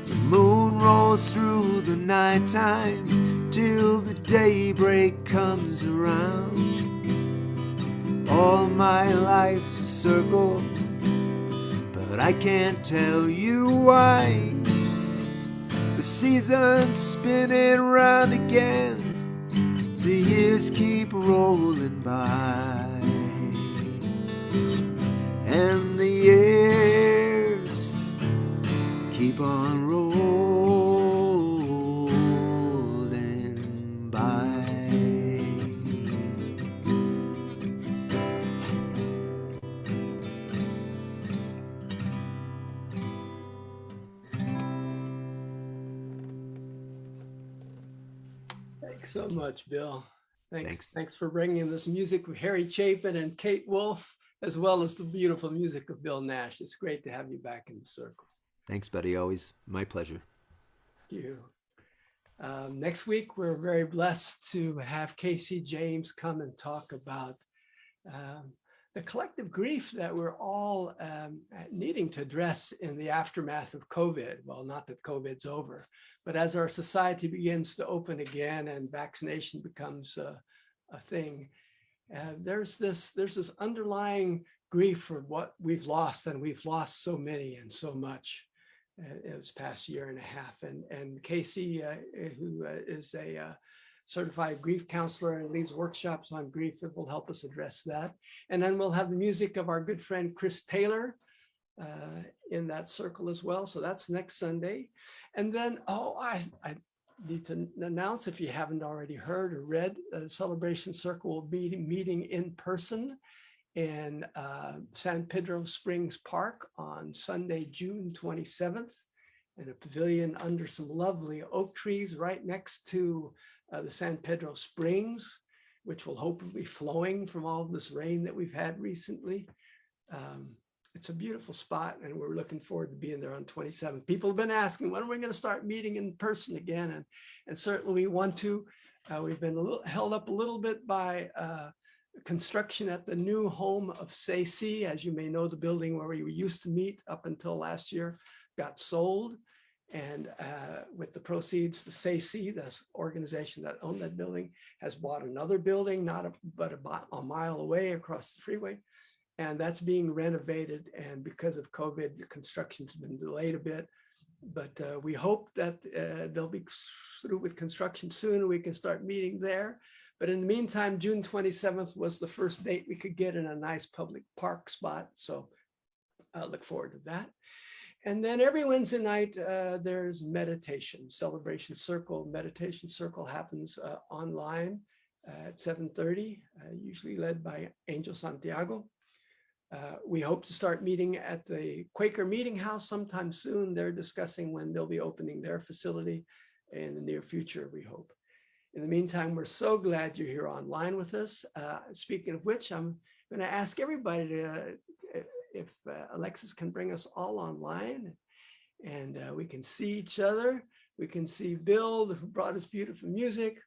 The moon rolls through the nighttime till the daybreak comes around. All my life's a circle, but I can't tell you why. The season's spinning round again, the years keep rolling by, and the years keep on rolling by. Thanks so much, Bill. Thanks. Thanks for bringing this music with Harry Chapin and Kate Wolf, as well as the beautiful music of Bill Nash. It's great to have you back in the circle. Thanks, buddy. Always my pleasure. Thank you. Next week, we're very blessed to have Casey James come and talk about the collective grief that we're all needing to address in the aftermath of COVID. Well, not that COVID's over, but as our society begins to open again and vaccination becomes a thing, there's this underlying grief for what we've lost, and we've lost so many and so much in this past year and a half. And Casey, who is a certified grief counselor and leads workshops on grief, that will help us address that. And then we'll have the music of our good friend Chris Taylor in that circle as well. So that's next Sunday. And then, I need to announce, if you haven't already heard or read, the Celebration Circle will be meeting in person in San Pedro Springs Park on Sunday, June 27th, in a pavilion under some lovely oak trees right next to the San Pedro Springs, which will hopefully be flowing from all of this rain that we've had recently. It's a beautiful spot, and we're looking forward to being there on 27th. People have been asking, when are we going to start meeting in person again? And certainly we want to. We've been held up a little bit by construction at the new home of SACI. As you may know, the building where we used to meet up until last year got sold. And with the proceeds, the SACI, the organization that owned that building, has bought another building, but about a mile away across the freeway. And that's being renovated. And because of COVID, the construction's been delayed a bit. But we hope that they'll be through with construction soon and we can start meeting there. But in the meantime, June 27th was the first date we could get in a nice public park spot. So I look forward to that. And then every Wednesday night, there's meditation. Celebration Circle. Meditation Circle happens online at 7:30, usually led by Angel Santiago. We hope to start meeting at the Quaker Meeting House sometime soon. They're discussing when they'll be opening their facility in the near future, we hope. In the meantime, we're so glad you're here online with us. Speaking of which, I'm going to ask everybody to, if Alexis can bring us all online, and we can see each other. We can see Bill, who brought us beautiful music,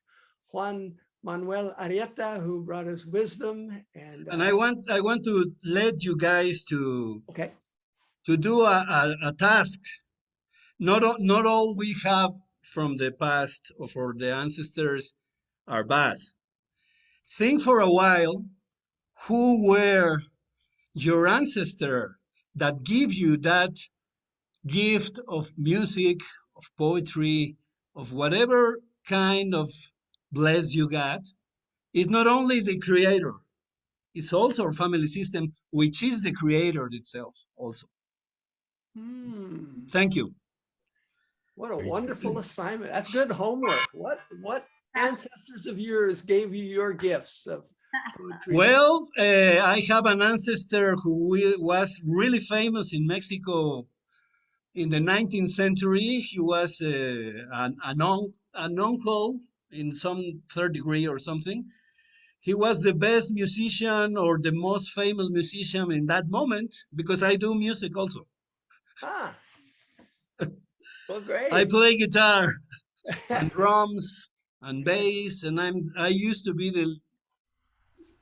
Juan Manuel Arieta, who brought us wisdom, and I want to let you guys to okay, to do a task. Not all we have from the past or for the ancestors are bad. Think for a while who were your ancestor that give you that gift of music, of poetry, of whatever kind of bless you got. It's not only the creator, it's also our family system, which is the creator itself also. Thank you. What a wonderful assignment. That's good homework. What ancestors of yours gave you your gifts of poetry? Well, I have an ancestor who was really famous in Mexico in the 19th century. He was an uncle in some third degree or something. He was the best musician or the most famous musician in that moment, because I do music also. Ah, well, great. I play guitar and drums and bass, and I used to be the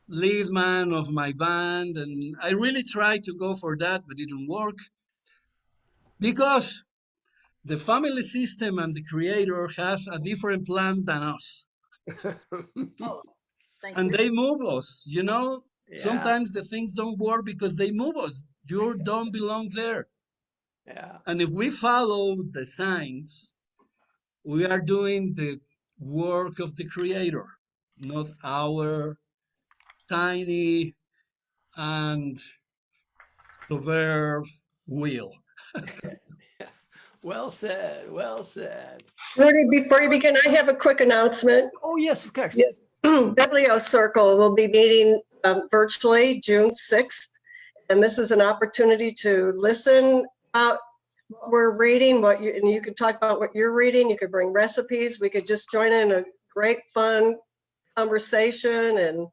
lead man of my band, and I really tried to go for that, but it didn't work because the family system and the creator has a different plan than us. Oh, thank And you. they move us, you know. Yeah. Sometimes the things don't work because they move us. You don't belong there. Yeah. And if we follow the signs, we are doing the work of the Creator, not our tiny and severe will. Well said. Well said. Rudy, before you begin, I have a quick announcement. Oh, yes, of course. Yes, Biblio Circle will be meeting virtually June 6th. And this is an opportunity to listen about what we're reading, and you could talk about what you're reading. You could bring recipes. We could just join in a great, fun conversation. And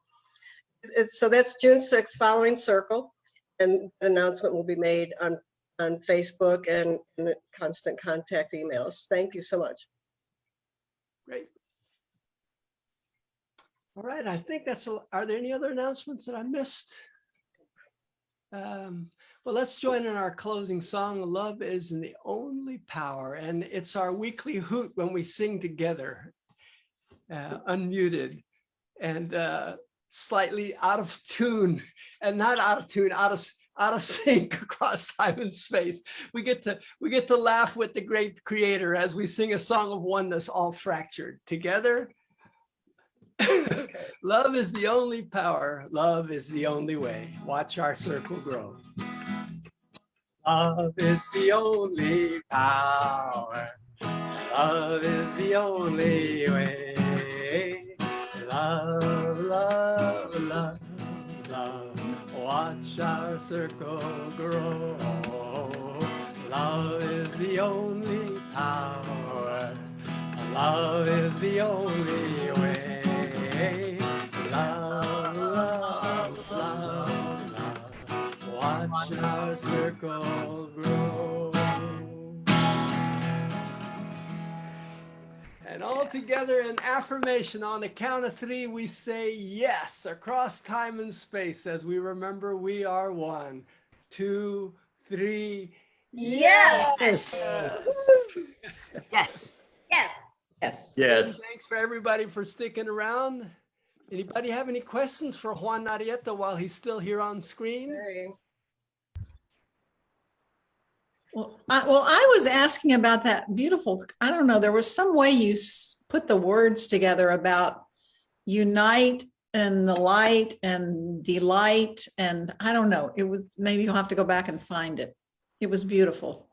so that's June 6th, following Circle. And an announcement will be made on Facebook and constant contact emails. Thank you so much. Great. All right, I think are there any other announcements that I missed? Well, let's join in our closing song, Love is the Only Power. And it's our weekly hoot when we sing together, unmuted and slightly out of tune, and not out of tune, out of sync across time and space. We get to laugh with the great Creator as we sing a song of oneness, all fractured together. Love is the only power. Love is the only way. Watch our circle grow. Love is the only power. Love is the only way. Love, love, love, love. Watch our circle grow. Love is the only power. Love is the only way. Love, love, love, love. Watch our circle grow. And all together in affirmation, on the count of 3, we say yes across time and space as we remember we are one. 2, 3. Yes. Yes. Yes. Yes. And thanks for everybody for sticking around. Anybody have any questions for Juan Arrieta while he's still here on screen? Well, I was asking about that beautiful, I don't know, there was some way you put the words together about unite and the light and delight. And I don't know, it was, maybe you'll have to go back and find it. It was beautiful.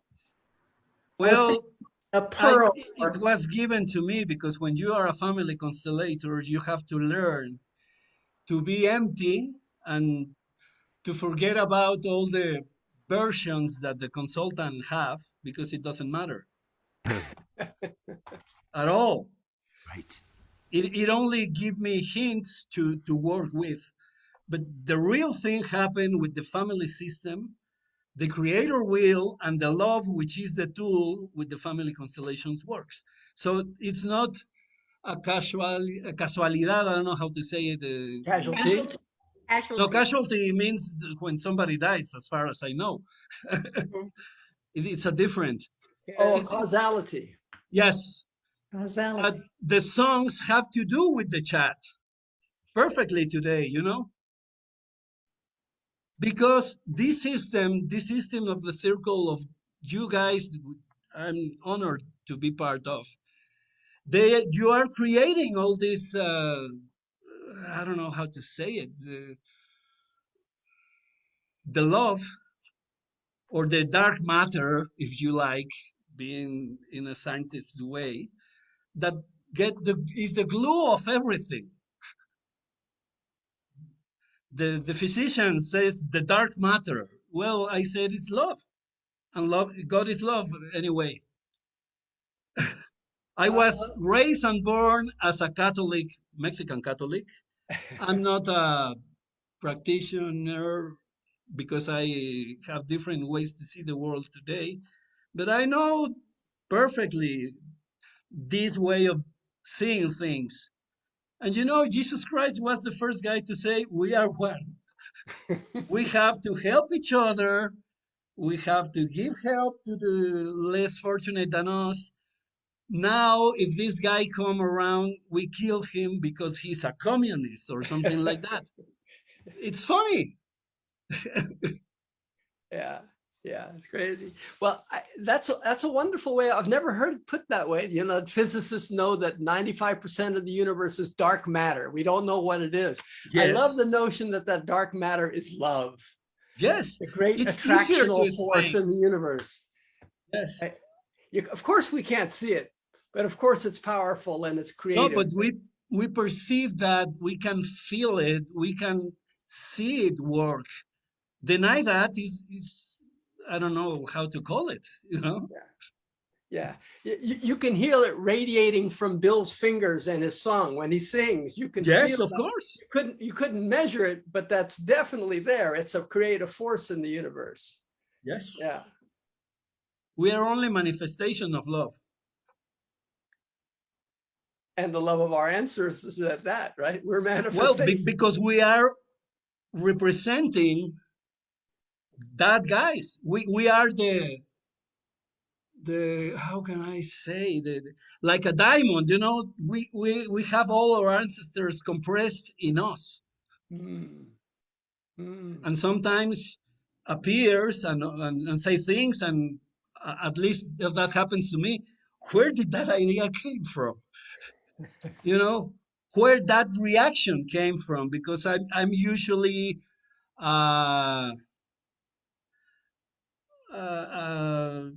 Well, A pearl. it was given to me because when you are a family constellator, you have to learn to be empty and to forget about all the versions that the consultant have, because it doesn't matter at all. Right. It only give me hints to work with. But the real thing happened with the family system, the Creator will, and the love, which is the tool with the family constellations, works. So it's not a casualidad, I don't know how to say it. Casualty. No, casualty means when somebody dies, as far as I know. It's a different. Oh, causality. Yes. Causality. The songs have to do with the chat perfectly today, you know? Because this system of the circle of you guys, I'm honored to be part of. You are creating all this, I don't know how to say it, the love or the dark matter, if you like, being in a scientist's way, that is the glue of everything. The physician says the dark matter. Well, I said it's love, and love, God is love anyway. I was raised and born as a Catholic, Mexican Catholic. I'm not a practitioner because I have different ways to see the world today, but I know perfectly this way of seeing things. And you know, Jesus Christ was the first guy to say, we are one. We have to help each other. We have to give help to the less fortunate than us. Now, if this guy come around, we kill him because he's a communist or something like that. It's funny. Yeah, yeah, it's crazy. Well, that's a wonderful way. I've never heard it put that way. You know, physicists know that 95% of the universe is dark matter. We don't know what it is. I love Yes. the notion that that dark matter is love, Yes. the great It's easier to attractional force explain. in the universe. Yes. Of course, we can't see it, but of course, it's powerful and it's No, creative. but we perceive that, we can feel it, we can see it work. Deny that is I don't know how to call it, you know? Yeah, you can hear it radiating from Bill's fingers and his song when he sings. You can Yes, feel of that. course. You couldn't measure it, but that's definitely there. It's a creative force in the universe. Yes. Yeah. We are only manifestation of love. And the love of our ancestors is at that, right? We're Well, manifestation. because we are representing that guys. We are the how can I say, the like a diamond, you know, we have all our ancestors compressed in us, Mm, mm. and sometimes appears and say things, and at least that happens to me. Where did that idea came from? You know, where that reaction came from? Because I'm usually uh,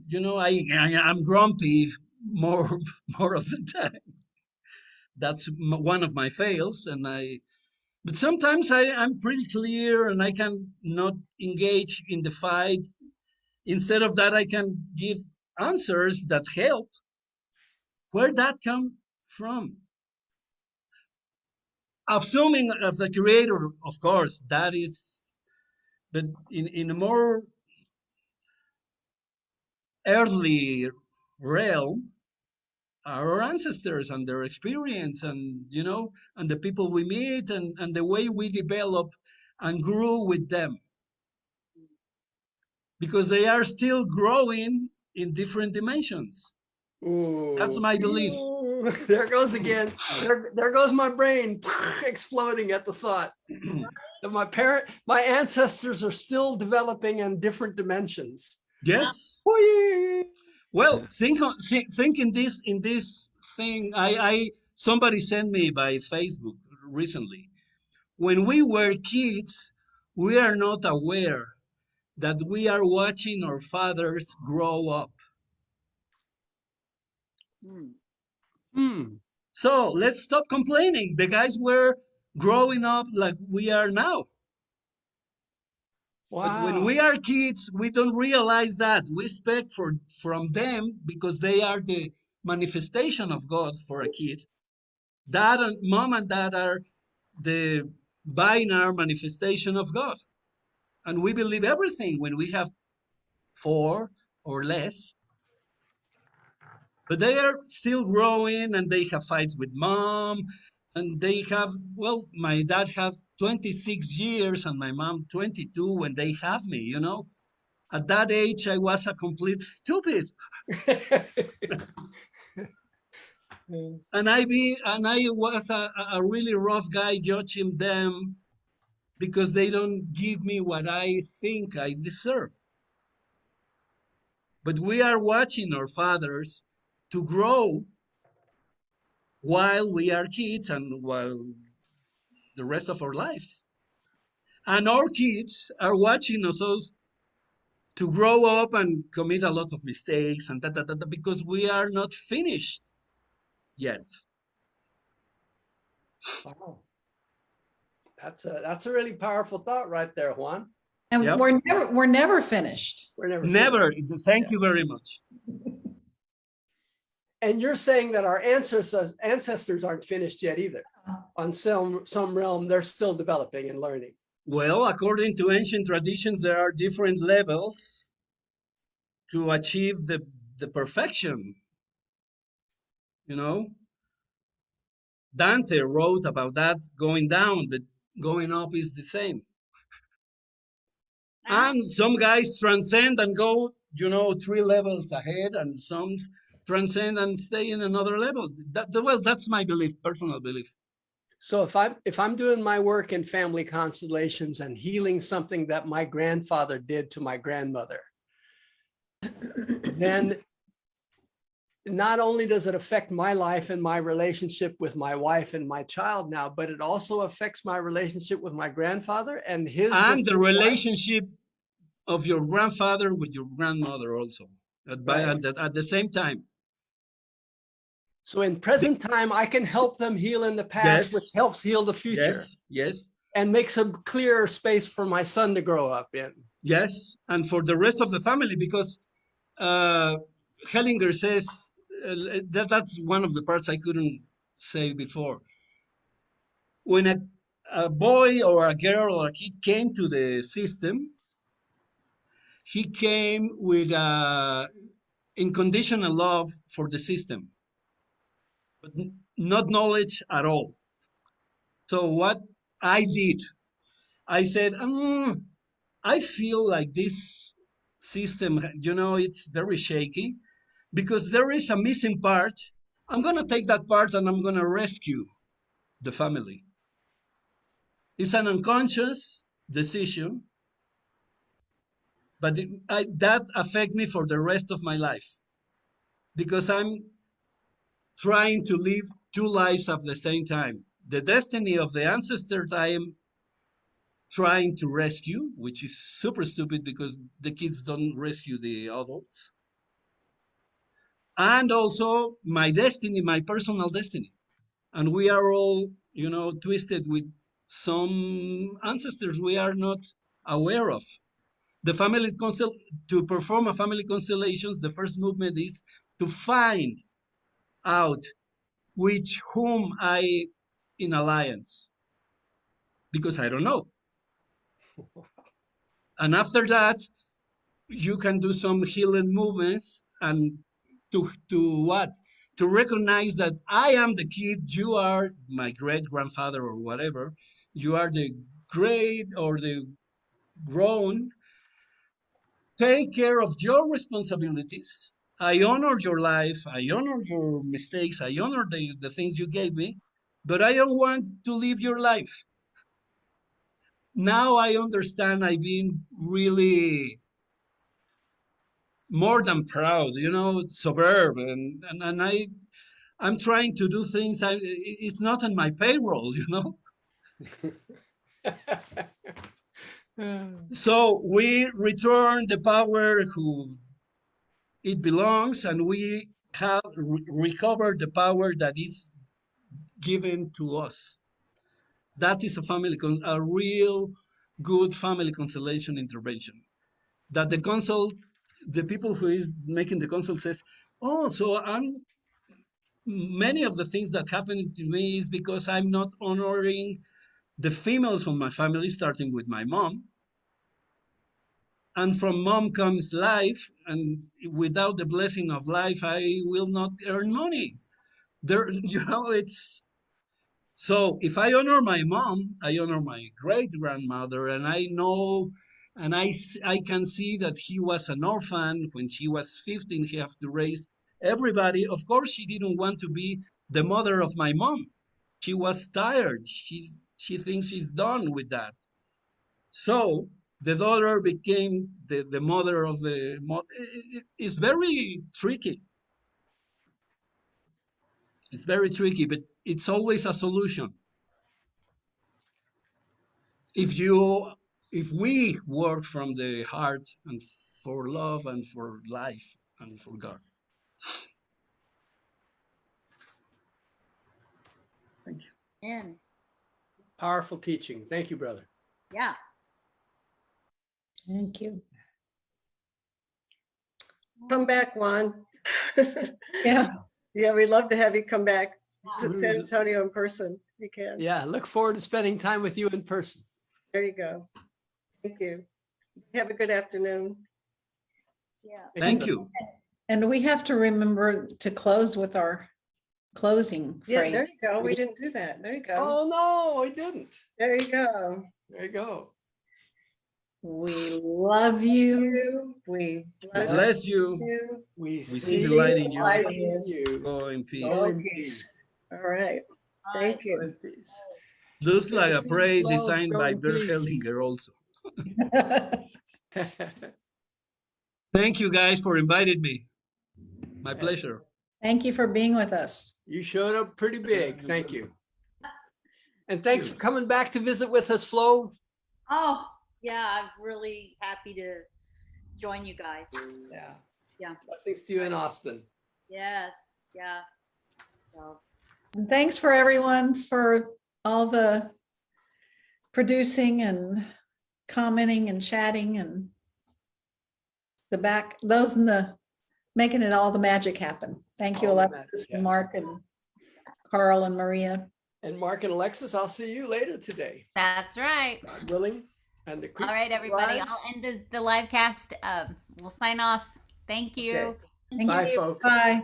you know, I'm grumpy more more of the time. That's one of my fails, and but sometimes I'm pretty clear and I can not engage in the fight. Instead of that, I can give answers that help. Where that come from? Assuming of the creator, of course, that is, but in a more earthly realm, our ancestors and their experience, and you know, and the people we meet, and the way we develop and grew with them, because they are still growing in different dimensions. That's Ooh. my belief. Ooh. There goes again. There goes my brain exploding at the thought that my ancestors are still developing in different dimensions. Yes. Whee! Well, think in this thing. I somebody sent me by Facebook recently. When we were kids, we are not aware that we are watching our fathers grow up. Hmm. So let's stop complaining. The guys were growing up like we are now. But when Wow. we are kids, we don't realize that. We expect from them, because they are the manifestation of God for a kid. Dad and mom and dad are the binary manifestation of God. And we believe everything when we have four or less. But they are still growing and they have fights with mom. And they have, well, my dad has 26 years and my mom 22 when they have me, you know. At that age, I was a complete stupid. And I was a really rough guy judging them because they don't give me what I think I deserve. But we are watching our fathers to grow while we are kids and while the rest of our lives. And our kids are watching us to grow up and commit a lot of mistakes and because we are not finished yet. Wow. That's a really powerful thought right there, Juan. And Yep. we're never finished. We're never Never. finished. Thank you very much. And you're saying that our ancestors aren't finished yet either. On some realm, they're still developing and learning. Well, according to ancient traditions, there are different levels to achieve the perfection. You know, Dante wrote about that going down, but going up is the same. And some guys transcend and go, you know, 3 levels ahead, and some transcend and stay in another level. Well, that's my belief, personal belief. So if I'm doing my work in family constellations and healing something that my grandfather did to my grandmother, then not only does it affect my life and my relationship with my wife and my child now, but it also affects my relationship with my grandfather and his And with the his wife. relationship of your grandfather with your grandmother also Right. at the same time. So in present time, I can help them heal in the past, which Yes, helps heal the future yes, and makes a clearer space for my son to grow up in. yes, and for the rest of the family, because uh, Hellinger says that's one of the parts I couldn't say before. When a boy or a girl or a kid came to the system, he came with unconditional love for the system, but not knowledge at all. So what I did, I said, I feel like this system, it's very shaky because there is a missing part. I'm going to take that part and I'm going to rescue the family. It's an unconscious decision, but that affects me for the rest of my life because I'm trying to live two lives at the same time. The destiny of the ancestors I am trying to rescue, which is super stupid because the kids don't rescue the adults. And also my destiny, my personal destiny. And we are all, twisted with some ancestors we are not aware of. The family to perform a family constellations, the first movement is to find out which whom I in alliance, because I don't know. And after that, you can do some healing movements and to what? To recognize that I am the kid, you are my great grandfather or whatever, you are the great or the grown. Take care of your responsibilities. I honor your life, I honor your mistakes, I honor the things you gave me, but I don't want to live your life. Now I understand I've been really more than proud, superb, and I'm trying to do things. It's not on my payroll. So we return the power who it belongs, and we have recovered the power that is given to us. That is a real good family constellation intervention. That the people who is making the consult says, oh, so many of the things that happen to me is because I'm not honoring the females of my family, starting with my mom. And from mom comes life, and without the blessing of life, I will not earn money. It's so if I honor my mom, I honor my great grandmother, and I know, and I can see that he was an orphan when she was 15. He have to raise everybody. Of course, she didn't want to be the mother of my mom. She was tired. She thinks she's done with that. So the daughter became the mother of the. It's very tricky. It's very tricky, but it's always a solution. If you if we work from the heart and for love and for life and for God. Thank you. And Powerful teaching. Thank you, brother. yeah. Thank you. Come back, Juan. Yeah. Yeah, we'd love to have you come back to San Antonio in person. You can. Yeah, look forward to spending time with you in person. There you go. Thank you. Have a good afternoon. Yeah. Thank you. And we have to remember to close with our closing Yeah, phrase. there you go. We didn't do that. There you go. Oh, no, I didn't. There you go. There you go. We love you. You, we Bless you. you. We see the light in you. light in you. Go in peace. Go in peace. All right. Thank Go you. in peace. Looks Good like to a see you, parade Flo. designed Go by in Bert peace. Hellinger also. Thank you guys for inviting me. My pleasure. Thank you for being with us. You showed up pretty big. Thank you. And thanks for coming back to visit with us, Flo. Oh, yeah, I'm really happy to join you guys. Yeah. Yeah. Blessings to you in Austin. Yes, yeah. So, And thanks for everyone for all the producing and commenting and chatting and those in the making it all the magic happen. Thank you, All the Alexis magic and Mark and Carl and Maria. And Mark and Alexis, I'll see you later today, That's right. God willing. And the All right, everybody. I'll end the live cast. We'll sign off. Thank you. Okay. Thank Bye, you. folks. Bye.